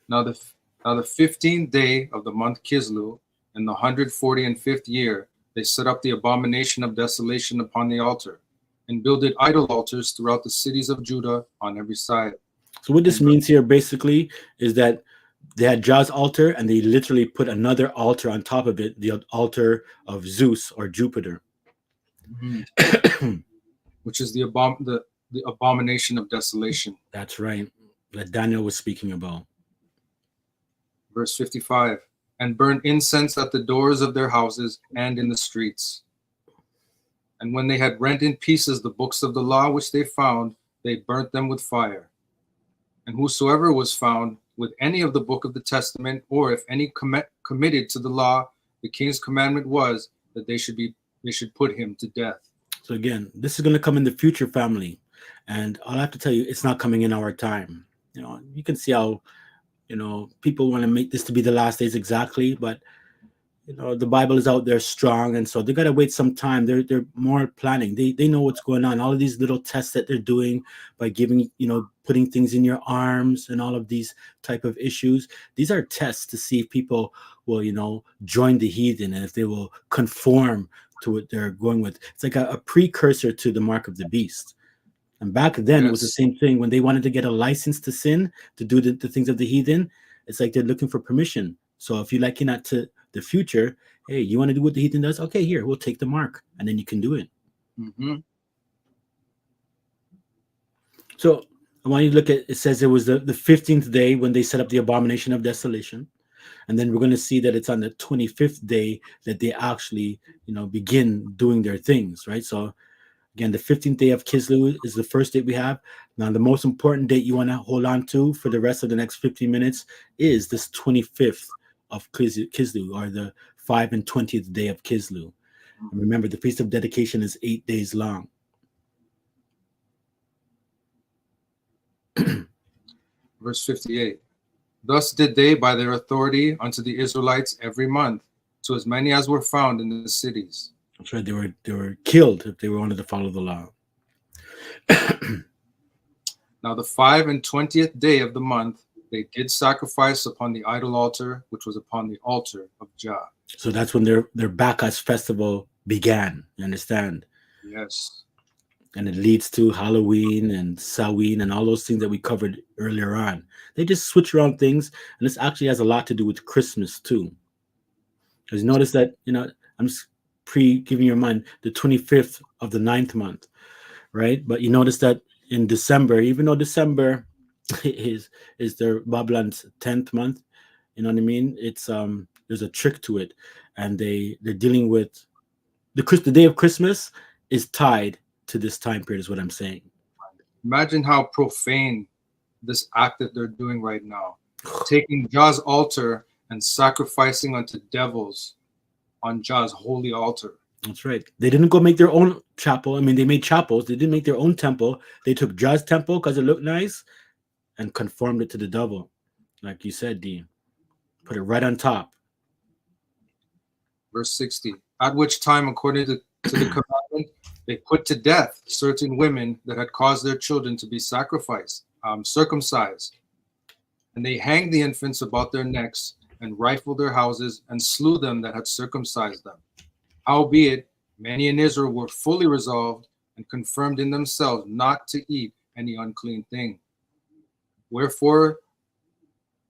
[SPEAKER 2] Now the 15th day of the month Kislew, in the 145th year, they set up the abomination of desolation upon the altar, and builded idol altars throughout the cities of Judah on every side.
[SPEAKER 1] So what this means here basically is that they had Jah's altar, and they literally put another altar on top of it, the altar of Zeus or Jupiter.
[SPEAKER 2] Which is the abomination of desolation.
[SPEAKER 1] That's right, that Daniel was speaking about.
[SPEAKER 2] Verse 55, and burn incense at the doors of their houses and in the streets. And when they had rent in pieces the books of the law which they found, they burnt them with fire. And whosoever was found with any of the book of the testament, or if any committed to the law, the king's commandment was that they should put him to death.
[SPEAKER 1] So again, this is going to come in the future, family, and I'll have to tell you, it's not coming in our time. You can see how people want to make this to be the last days exactly, but the Bible is out there strong, and so they got to wait some time. They're more planning. They know what's going on. All of these little tests that they're doing by giving, putting things in your arms and all of these type of issues. These are tests to see if people will, join the heathen, and if they will conform to what they're going with. It's like a precursor to the mark of the beast. And back then, It was the same thing. When they wanted to get a license to sin, to do the things of the heathen, it's like they're looking for permission. So if you're looking at to the future, hey, you want to do what the heathen does? Okay, here, we'll take the mark, and then you can do it. So I want you to look at, it says it was the 15th day when they set up the abomination of desolation. And then we're going to see that it's on the 25th day that they actually, begin doing their things, right? So again, the 15th day of Kislev is the first date we have. Now, the most important date you want to hold on to for the rest of the next 15 minutes is this 25th of Kislev, or the 5 and 20th day of Kislev. And remember, the Feast of Dedication is 8 days long.
[SPEAKER 2] Verse 58. Thus did they by their authority unto the Israelites every month, to as many as were found in the cities.
[SPEAKER 1] That's right. They were killed if they wanted to follow the law.
[SPEAKER 2] Now the 5 and 20th day of the month, they did sacrifice upon the idol altar, which was upon the altar of Jah.
[SPEAKER 1] So that's when their Bacchus festival began. You understand?
[SPEAKER 2] Yes.
[SPEAKER 1] And it leads to Halloween and Samhain and all those things that we covered earlier on. They just switch around things, and this actually has a lot to do with Christmas too. Because notice that, I'm just giving your mind the 25th of the 9th month, right? But you notice that in December, even though December is their Babylon's 10th month, you know what I mean? It's there's a trick to it, and they're dealing with the day of Christmas is tied to this time period, is what I'm saying.
[SPEAKER 2] Imagine how profane this act that they're doing right now, taking Jah's altar and sacrificing unto devils on Jah's holy altar.
[SPEAKER 1] That's right. They didn't go make their own chapel. I mean, they made chapels. They didn't make their own temple. They took Jah's temple because it looked nice and conformed it to the devil, like you said, Dean. Put it right on top.
[SPEAKER 2] Verse 60. At which time, according to the commandment, they put to death certain women that had caused their children to be circumcised. And they hanged the infants about their necks, and rifled their houses, and slew them that had circumcised them. Howbeit, many in Israel were fully resolved and confirmed in themselves not to eat any unclean thing. Wherefore,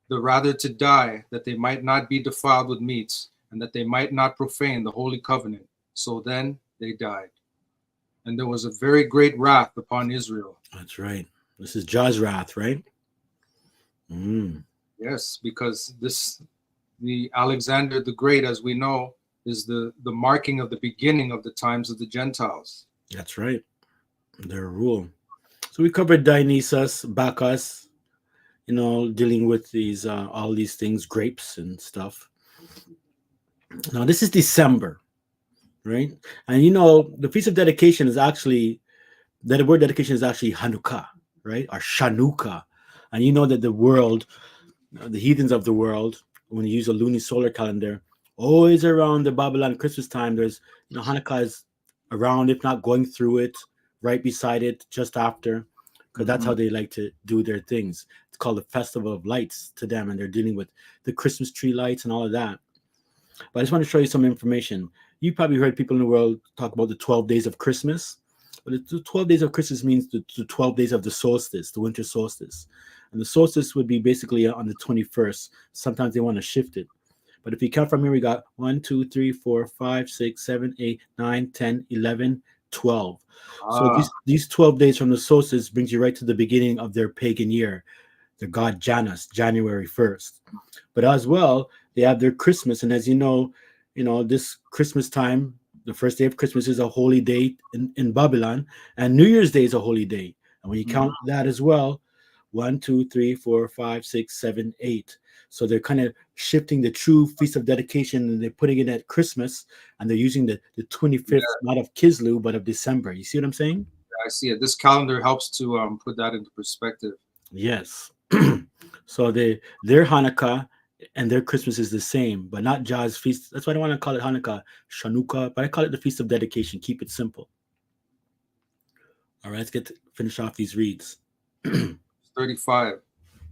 [SPEAKER 2] the rather to die, that they might not be defiled with meats, and that they might not profane the holy covenant. So then they died. And there was a very great wrath upon Israel.
[SPEAKER 1] That's right. This is Jah's wrath, right?
[SPEAKER 2] Yes, because the Alexander the Great, as we know, is the marking of the beginning of the times of the Gentiles.
[SPEAKER 1] That's right. Their rule. So we covered Dionysus, Bacchus, dealing with these all these things, grapes and stuff. Now this is December, right? And the Feast of Dedication is actually, the word dedication is actually Hannukah, right? Or Channukah. And you know that the world, the heathens of the world, when you use a lunisolar calendar, always around the Babylon Christmas time, there's, Hannukah is around, if not going through it, right beside it, just after, because that's how they like to do their things. It's called the Festival of Lights to them, and they're dealing with the Christmas tree lights and all of that. But I just want to show you some information. You probably heard people in the world talk about the 12 days of Christmas. But the 12 days of Christmas means the 12 days of the solstice, the winter solstice. And the solstice would be basically on the 21st. Sometimes they want to shift it. But if you count from here, we got 1, 2, 3, 4, 5, 6, 7, 8, 9, 10, 11, 12. So these 12 days from the solstice brings you right to the beginning of their pagan year, the god Janus, January 1st. But as well, they have their Christmas. And as you know, this Christmas time, the first day of Christmas is a holy day in Babylon, and New Year's Day is a holy day. And when you count that as well, 1, 2, 3, 4, 5, 6, 7, 8. So they're kind of shifting the true feast of dedication, and they're putting it at Christmas, and they're using the 25th, not of Kislev, but of December. You see what I'm saying?
[SPEAKER 2] I see it. This calendar helps to put that into perspective.
[SPEAKER 1] Yes. So their Hanukkah and their Christmas is the same, but not Jah's feast. That's why I don't want to call it Hanukkah, Channukah, but I call it the Feast of Dedication. Keep it simple. All right, let's finish off these reads.
[SPEAKER 2] 35.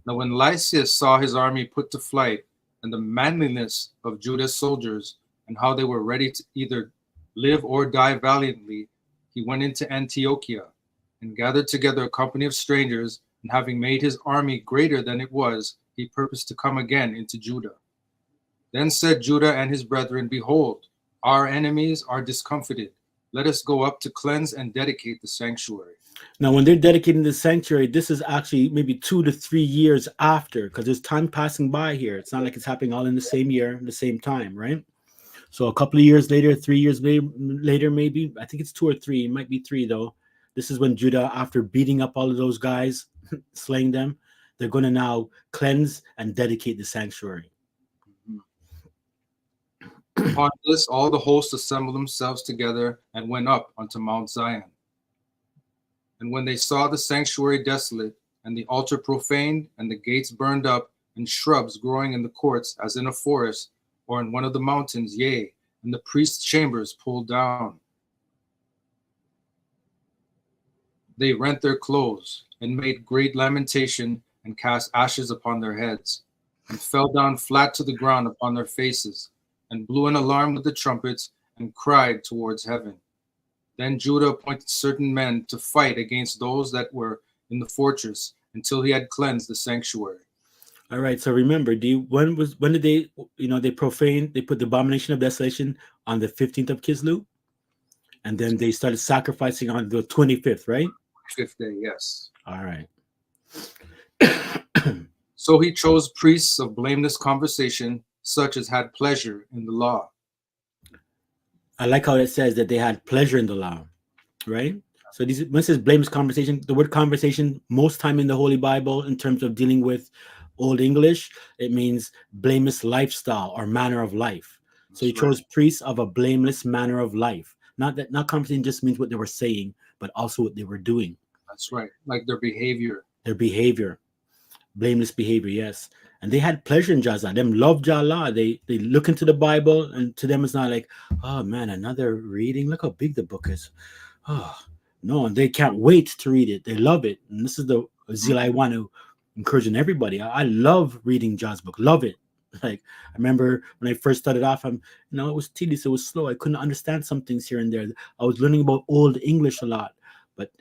[SPEAKER 2] Now when Lysias saw his army put to flight, and the manliness of Judah's soldiers, and how they were ready to either live or die valiantly, he went into Antiochia, and gathered together a company of strangers, and having made his army greater than it was, he purposed to come again into Judah. Then said Judah and his brethren, Behold, our enemies are discomfited. Let us go up to cleanse and dedicate the sanctuary.
[SPEAKER 1] Now, when they're dedicating the sanctuary, this is actually maybe 2 to 3 years after, because there's time passing by here. It's not like it's happening all in the same year, the same time, right? So a couple of years later, 3 years later, maybe, I think it's 2 or 3, it might be 3 though. This is when Judah, after beating up all of those guys, slaying them, they're going to now cleanse and dedicate the sanctuary.
[SPEAKER 2] Upon this, all the hosts assembled themselves together and went up unto Mount Zion. And when they saw the sanctuary desolate, and the altar profaned, and the gates burned up, and shrubs growing in the courts as in a forest, or in one of the mountains, yea, and the priest's chambers pulled down, they rent their clothes, and made great lamentation, and cast ashes upon their heads, and fell down flat to the ground upon their faces, and blew an alarm with the trumpets, and cried towards heaven. Then Judah appointed certain men to fight against those that were in the fortress until he had cleansed the sanctuary.
[SPEAKER 1] All right. So remember, when did they, they profaned, they put the abomination of desolation on the 15th of Kislev, and then they started sacrificing on the 25th, right?
[SPEAKER 2] 5th day, yes.
[SPEAKER 1] All right.
[SPEAKER 2] So he chose priests of blameless conversation, such as had pleasure in the law.
[SPEAKER 1] I like how it says that they had pleasure in the law, right? So when it says blameless conversation, the word conversation, most time in the Holy Bible, in terms of dealing with Old English, it means blameless lifestyle or manner of life. So he chose priests of a blameless manner of life. Not conversation just means what they were saying, but also what they were doing.
[SPEAKER 2] That's right. Like their behavior.
[SPEAKER 1] Their behavior. Blameless behavior, yes. And they had pleasure in Jah. Them love Jah. They look into the Bible, and to them it's not like, oh man, another reading. Look how big the book is. Oh no, and they can't wait to read it. They love it. And this is the zeal I want to encourage in everybody. I love reading Jah's book. Love it. Like I remember when I first started off, it was tedious, it was slow. I couldn't understand some things here and there. I was learning about Old English a lot. But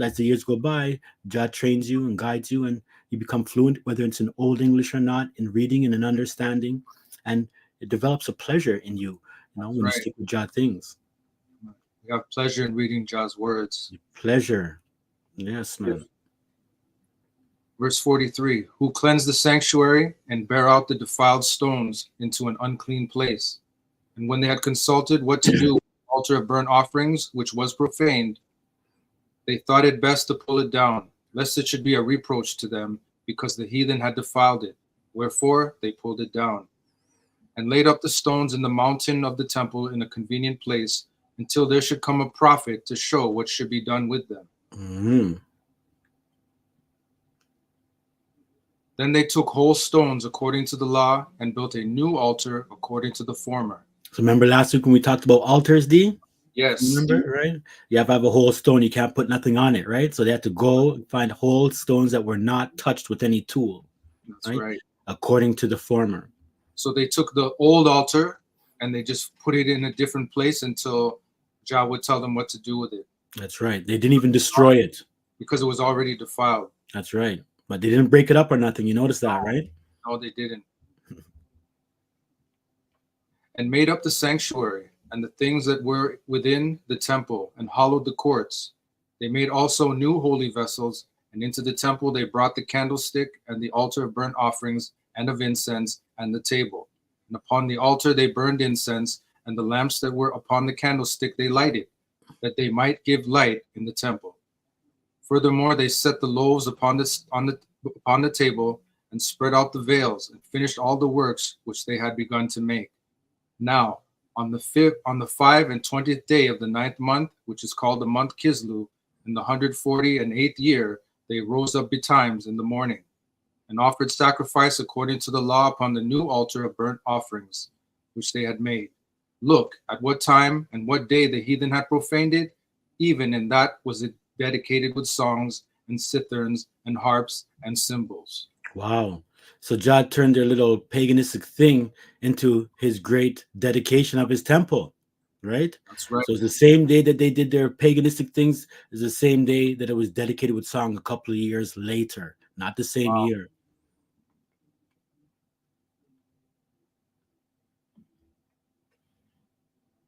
[SPEAKER 1] as the years go by, Jah trains you and guides you, and you become fluent, whether it's in Old English or not, in reading and in understanding, and it develops a pleasure in you, when you stick with Jah things.
[SPEAKER 2] You have pleasure in reading Jah's words.
[SPEAKER 1] Pleasure. Yes, man.
[SPEAKER 2] Verse 43, who cleansed the sanctuary and bare out the defiled stones into an unclean place. And when they had consulted what to do with the altar of burnt offerings, which was profaned, they thought it best to pull it down, lest it should be a reproach to them, because the heathen had defiled it. Wherefore they pulled it down, and laid up the stones in the mountain of the temple in a convenient place, until there should come a prophet to show what should be done with them.
[SPEAKER 1] Mm-hmm.
[SPEAKER 2] Then they took whole stones according to the law, and built a new altar according to the former.
[SPEAKER 1] So remember last week when we talked about altars, D?
[SPEAKER 2] Yes.
[SPEAKER 1] Remember, right? You have to have a whole stone. You can't put nothing on it, right? So they had to go and find whole stones that were not touched with any tool.
[SPEAKER 2] That's right.
[SPEAKER 1] According to the former.
[SPEAKER 2] So they took the old altar and they just put it in a different place until Jah would tell them what to do with it.
[SPEAKER 1] That's right. They didn't even destroy it.
[SPEAKER 2] because it was already defiled.
[SPEAKER 1] That's right. But they didn't break it up or nothing. You notice that, right?
[SPEAKER 2] No, they didn't. And made up the sanctuary and the things that were within the temple, and hollowed the courts. They made also new holy vessels, and into the temple they brought the candlestick and the altar of burnt offerings and of incense and the table. And upon the altar they burned incense, and the lamps that were upon the candlestick they lighted, that they might give light in the temple. Furthermore, they set the loaves upon the table, and spread out the veils, and finished all the works which they had begun to make. Now, on the 25th day of the 9th month, which is called the month Kislev, in the 148th year, they rose up betimes in the morning, and offered sacrifice according to the law upon the new altar of burnt offerings, which they had made. Look at what time and what day the heathen had profaned it, even in that was it dedicated with songs and citherns and harps and cymbals.
[SPEAKER 1] Wow. So God turned their little paganistic thing into his great dedication of his temple, right?
[SPEAKER 2] That's right.
[SPEAKER 1] So it's the same day that they did their paganistic things is the same day that it was dedicated with song a couple of years later, not the same year.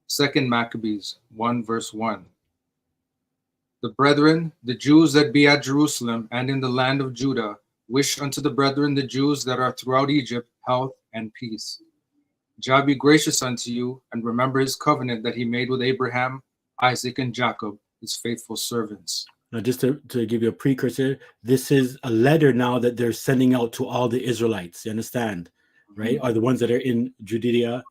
[SPEAKER 2] Second Maccabees 1 verse 1. The brethren, the Jews that be at Jerusalem and in the land of Judah, wish unto the brethren, the Jews that are throughout Egypt, health and peace. Jah be gracious unto you, and remember his covenant that he made with Abraham, Isaac, and Jacob, his faithful servants.
[SPEAKER 1] Now, just to give you a precursor, this is a letter now that they're sending out to all the Israelites. You understand, right? Are the ones that are in Judea,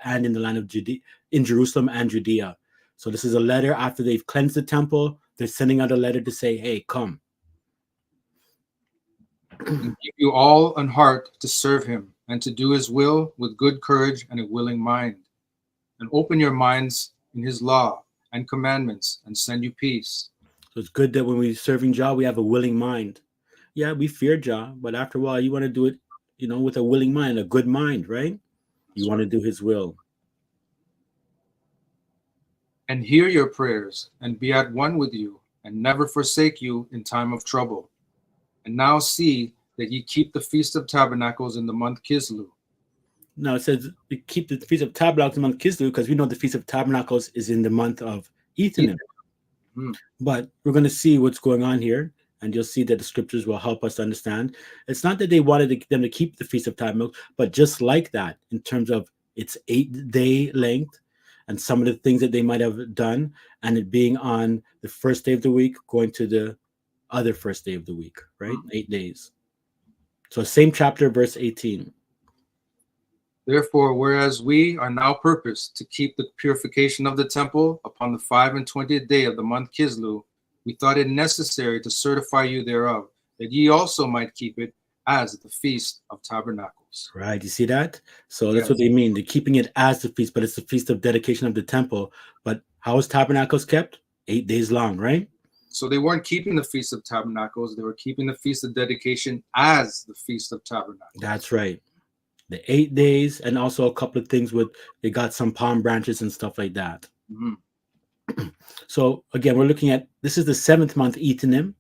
[SPEAKER 1] and in the land of Judea, in Jerusalem and Judea. So this is a letter after they've cleansed the temple. They're sending out a letter to say, "Hey, come."
[SPEAKER 2] And give you all an heart to serve him and to do his will with good courage and a willing mind, and open your minds in his law and commandments, and send you peace.
[SPEAKER 1] So it's good that when we're serving Jah, we have a willing mind. Yeah, we fear Jah, but after a while, you want to do it, with a willing mind, a good mind, right? You want to do his will.
[SPEAKER 2] And hear your prayers, and be at one with you, and never forsake you in time of trouble. And now see that ye keep the Feast of Tabernacles in the month Kislev.
[SPEAKER 1] Now it says we keep the Feast of Tabernacles in the month Kislev because we know the Feast of Tabernacles is in the month of Ethanim. But we're going to see what's going on here, and you'll see that the scriptures will help us understand. It's not that they wanted them to keep the Feast of Tabernacles, but just like that, in terms of its 8-day length and some of the things that they might have done, and it being on the first day of the week, going to the other first day of the week, right? 8 days. So same chapter, verse 18.
[SPEAKER 2] Therefore, whereas we are now purposed to keep the purification of the temple upon the 25th day of the month Kislev, we thought it necessary to certify you thereof, that ye also might keep it as the Feast of Tabernacles.
[SPEAKER 1] Right, you see that? So that's what they mean. They're keeping it as the feast, but it's the feast of dedication of the temple. But how is Tabernacles kept? 8 days long, right?
[SPEAKER 2] So they weren't keeping the Feast of Tabernacles. They were keeping the Feast of Dedication as the Feast of Tabernacles.
[SPEAKER 1] That's right. The 8 days, and also a couple of things with, they got some palm branches and stuff like that. So again, we're looking at, this is the 7th month Ethanim.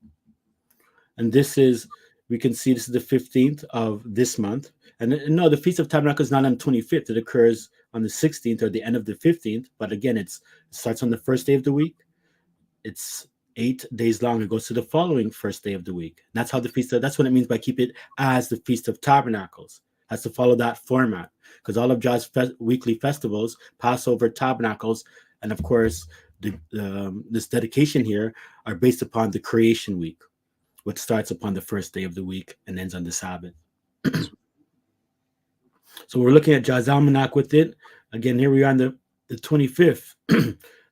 [SPEAKER 1] And this is, we can see this is the 15th of this month. And no, the Feast of Tabernacles is not on the 25th. It occurs on the 16th or the end of the 15th. But again, it starts on the first day of the week. It's 8 days long. It goes to the following first day of the week. And that's how the feast, that's what it means by keep it as the Feast of Tabernacles. Has to follow that format, because all of God's weekly festivals, Passover, Tabernacles, and of course this dedication here are based upon the creation week, which starts upon the first day of the week and ends on the Sabbath. So we're looking at Jah's Almanac with it. Again, here we are on the 25th.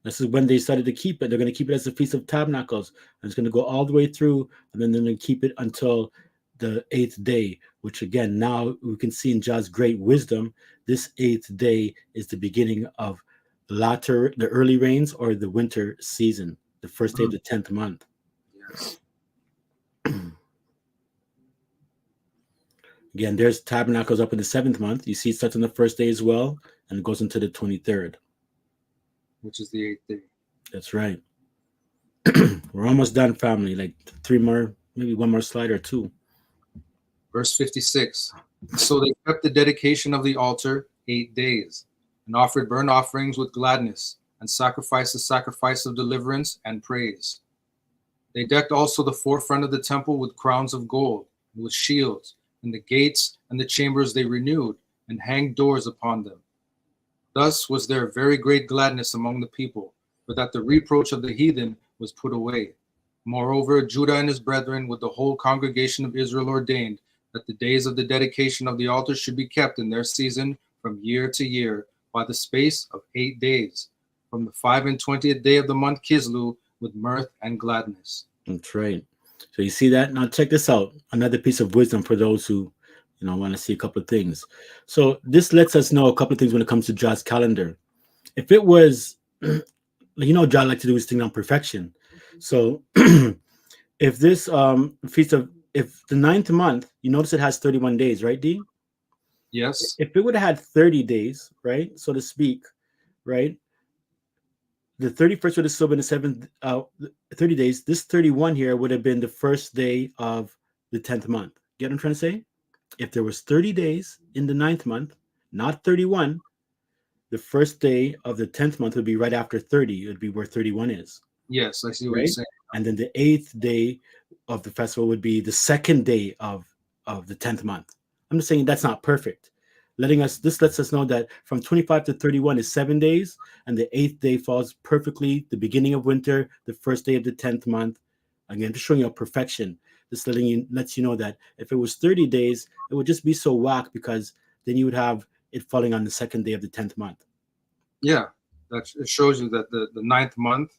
[SPEAKER 1] This is when they started to keep it. They're going to keep it as the Feast of Tabernacles. And it's going to go all the way through, and then they're going to keep it until the 8th day, which again, now we can see in Jah's great wisdom, this 8th day is the beginning of the early rains or the winter season, the first day of the 10th month.
[SPEAKER 2] Yes.
[SPEAKER 1] Again, there's Tabernacles up in the 7th month. You see it starts on the first day as well, and it goes into the 23rd.
[SPEAKER 2] Which is the 8th day.
[SPEAKER 1] That's right. We're almost done, family. Like 3 more, maybe 1 more slide or 2.
[SPEAKER 2] Verse 56. So they kept the dedication of the altar 8 days, and offered burnt offerings with gladness, and sacrificed the sacrifice of deliverance and praise. They decked also the forefront of the temple with crowns of gold, and with shields, and the gates and the chambers they renewed, and hanged doors upon them. Thus was there very great gladness among the people, for that the reproach of the heathen was put away. Moreover, Judah and his brethren with the whole congregation of Israel ordained that the days of the dedication of the altar should be kept in their season from year to year by the space of 8 days, from the 25th day of the month Kislew, with mirth and gladness.
[SPEAKER 1] That's right. So you see that? Now check this out. Another piece of wisdom for those who, want to see a couple of things. So this lets us know a couple of things when it comes to Jah's calendar. If it was, Jah likes to do his thing on perfection. So if this if the 9th month, you notice it has 31 days, right, D?
[SPEAKER 2] Yes.
[SPEAKER 1] If it would have had 30 days, right, so to speak, right, the 31st would have still been the 7th, 30 days. This 31 here would have been the first day of the 10th month. Get what I'm trying to say? If there was 30 days in the 9th month, not 31, the first day of the 10th month would be right after 30. It would be where 31 is.
[SPEAKER 2] Yes, I see what you're saying.
[SPEAKER 1] And then the 8th day of the festival would be the second day of the 10th month. I'm just saying that's not perfect. This lets us know that from 25 to 31 is 7 days, and the 8th day falls perfectly the beginning of winter, the first day of the 10th month. Again, just showing you a perfection. This lets you know that if it was 30 days, it would just be so whack, because then you would have it falling on the second day of the 10th month.
[SPEAKER 2] Yeah, it shows you that the 9th month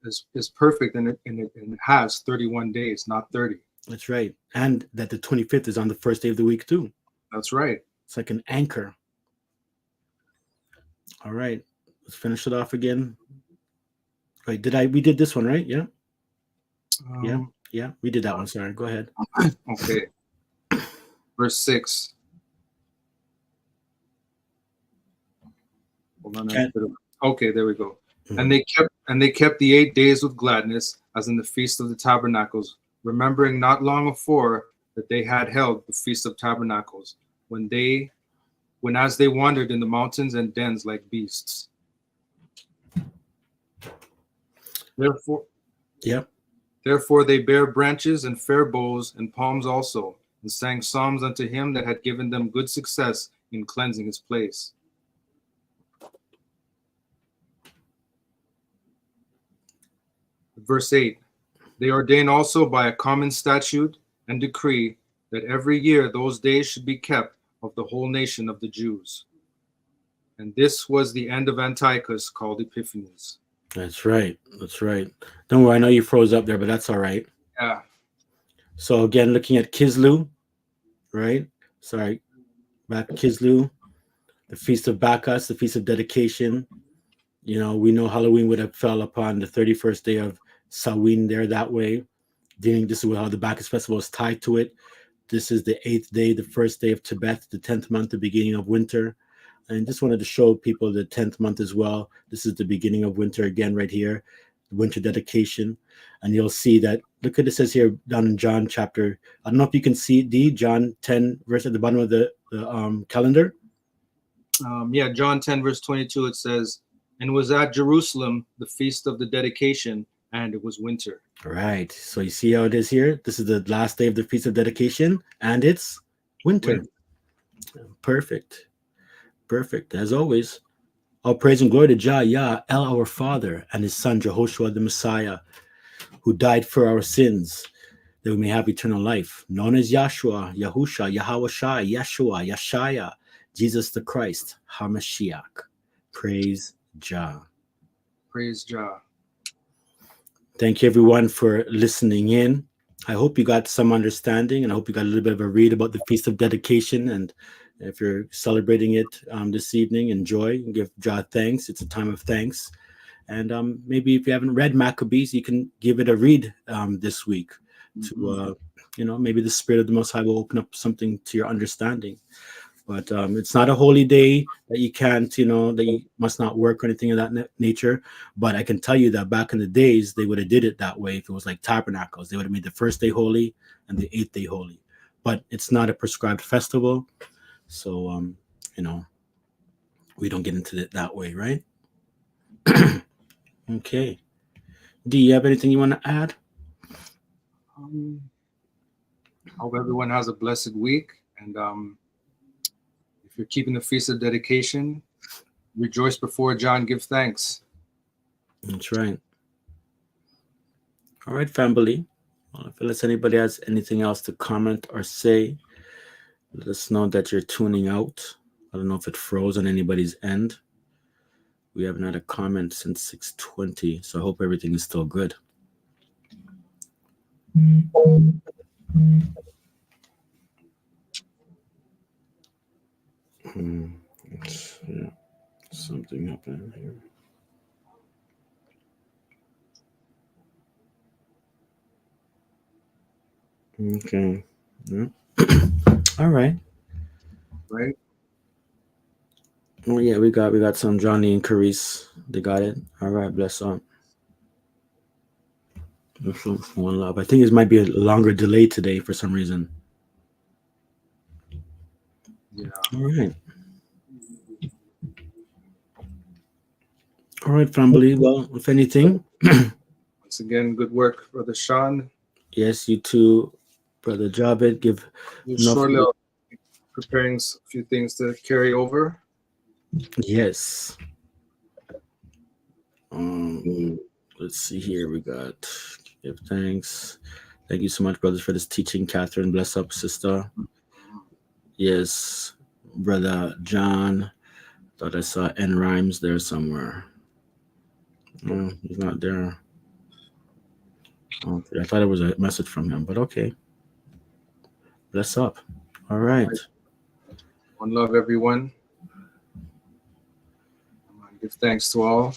[SPEAKER 2] is perfect, and it has 31 days, not 30.
[SPEAKER 1] That's right. And that the 25th is on the first day of the week too.
[SPEAKER 2] That's right.
[SPEAKER 1] It's like an anchor. All right, let's finish it off again. Wait, we did this one, right? Yeah. Yeah, we did that one. Sorry, go ahead.
[SPEAKER 2] Okay. Verse 6. Hold on. Okay, there we go. Mm-hmm. And they kept the 8 days with gladness, as in the feast of the tabernacles, remembering not long afore that they had held the feast of tabernacles, when as they wandered in the mountains and dens like beasts. Therefore they bare branches and fair boughs and palms also, and sang psalms unto him that had given them good success in cleansing his place. Verse 8, they ordain also by a common statute and decree that every year those days should be kept of the whole nation of the Jews. And this was the end of Antiochus, called Epiphanes.
[SPEAKER 1] That's right. Don't worry, I know you froze up there, but that's all right.
[SPEAKER 2] Yeah.
[SPEAKER 1] So again, looking at Kislew, right? Sorry, back Kislew, the Feast of Bacchus, the Feast of Dedication. We know Halloween would have fell upon the 31st day of Samhain there that way. This is how the Bacchus festival is tied to it. This is the 8th day, the first day of Tebeth, the 10th month, the beginning of winter. And just wanted to show people the 10th month as well. This is the beginning of winter again right here, winter dedication. And you'll see that, look at it says here down in John chapter, I don't know if you can see John 10 verse at the bottom of the calendar.
[SPEAKER 2] John 10 verse 22, it says, and was at Jerusalem the feast of the dedication, and it was winter.
[SPEAKER 1] Right. So you see how it is here? This is the last day of the Feast of Dedication, and it's winter. Perfect. As always, all praise and glory to Jah, El, our Father, and his Son, Jehoshua, the Messiah, who died for our sins, that we may have eternal life, known as Yahshua, Yahusha, Yahawashai, Yeshua, Yeshaya, Jesus the Christ, HaMashiach. Praise Jah.
[SPEAKER 2] Praise Jah.
[SPEAKER 1] Thank you, everyone, for listening in. I hope you got some understanding, and I hope you got a little bit of a read about the Feast of Dedication. And if you're celebrating it this evening, enjoy and give Jah thanks. It's a time of thanks. And maybe if you haven't read Maccabees, you can give it a read this week. To maybe the Spirit of the Most High will open up something to your understanding. But it's not a holy day that you can't, that you must not work or anything of that nature. But I can tell you that back in the days, they would have did it that way. If it was like tabernacles, they would have made the first day holy and the 8th day holy. But it's not a prescribed festival, so we don't get into it that way, right? Okay. Do you have anything you want to add?
[SPEAKER 2] Hope everyone has a blessed week. And if you're keeping the feast of dedication, rejoice before John, give thanks.
[SPEAKER 1] That's right. All right, family. Well, unless anybody has anything else to comment or say, let us know that you're tuning out. I don't know if it froze on anybody's end. We haven't had a comment since 6:20, so I hope everything is still good. Yeah, something happened here. Okay. Yeah. All right.
[SPEAKER 2] Right?
[SPEAKER 1] Oh yeah, we got some Johnny and Carice. They got it. All right, bless up. One love. I think it might be a longer delay today for some reason.
[SPEAKER 2] Yeah.
[SPEAKER 1] All right. All right, family. Well, if anything,
[SPEAKER 2] Once again, good work, Brother Sean.
[SPEAKER 1] yes, you too, Brother Javed. Give enough.
[SPEAKER 2] Shortly, I'll be preparing a few things to carry over.
[SPEAKER 1] Yes. Let's see here. We got give thanks. Thank you so much, brothers, for this teaching. Catherine, bless up, sister. Yes, Brother John. Thought I saw N Rhymes there somewhere. No, he's not there. Okay, I thought it was a message from him, but okay. Bless up. All right.
[SPEAKER 2] One love, everyone. Give thanks to all.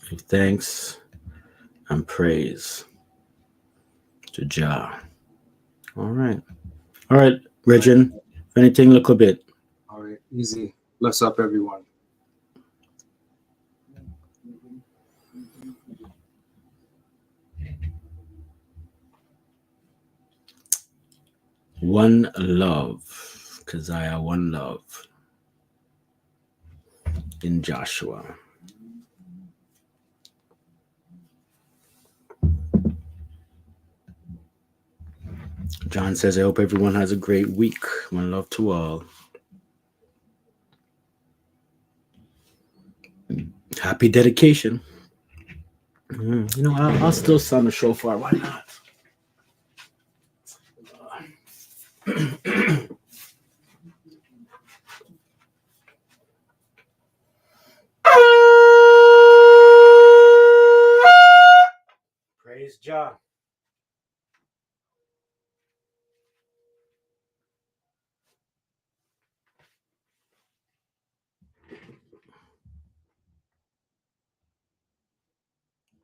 [SPEAKER 1] Give thanks and praise to Jah. All right. All right, Regin. If anything, look a bit.
[SPEAKER 2] All right, easy. Bless up, everyone.
[SPEAKER 1] One love. Keziah, one love. In Joshua. John says, I hope everyone has a great week. One love to all. Happy dedication. I'll still sound the shofar. Why not? Praise Jah.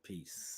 [SPEAKER 1] Peace.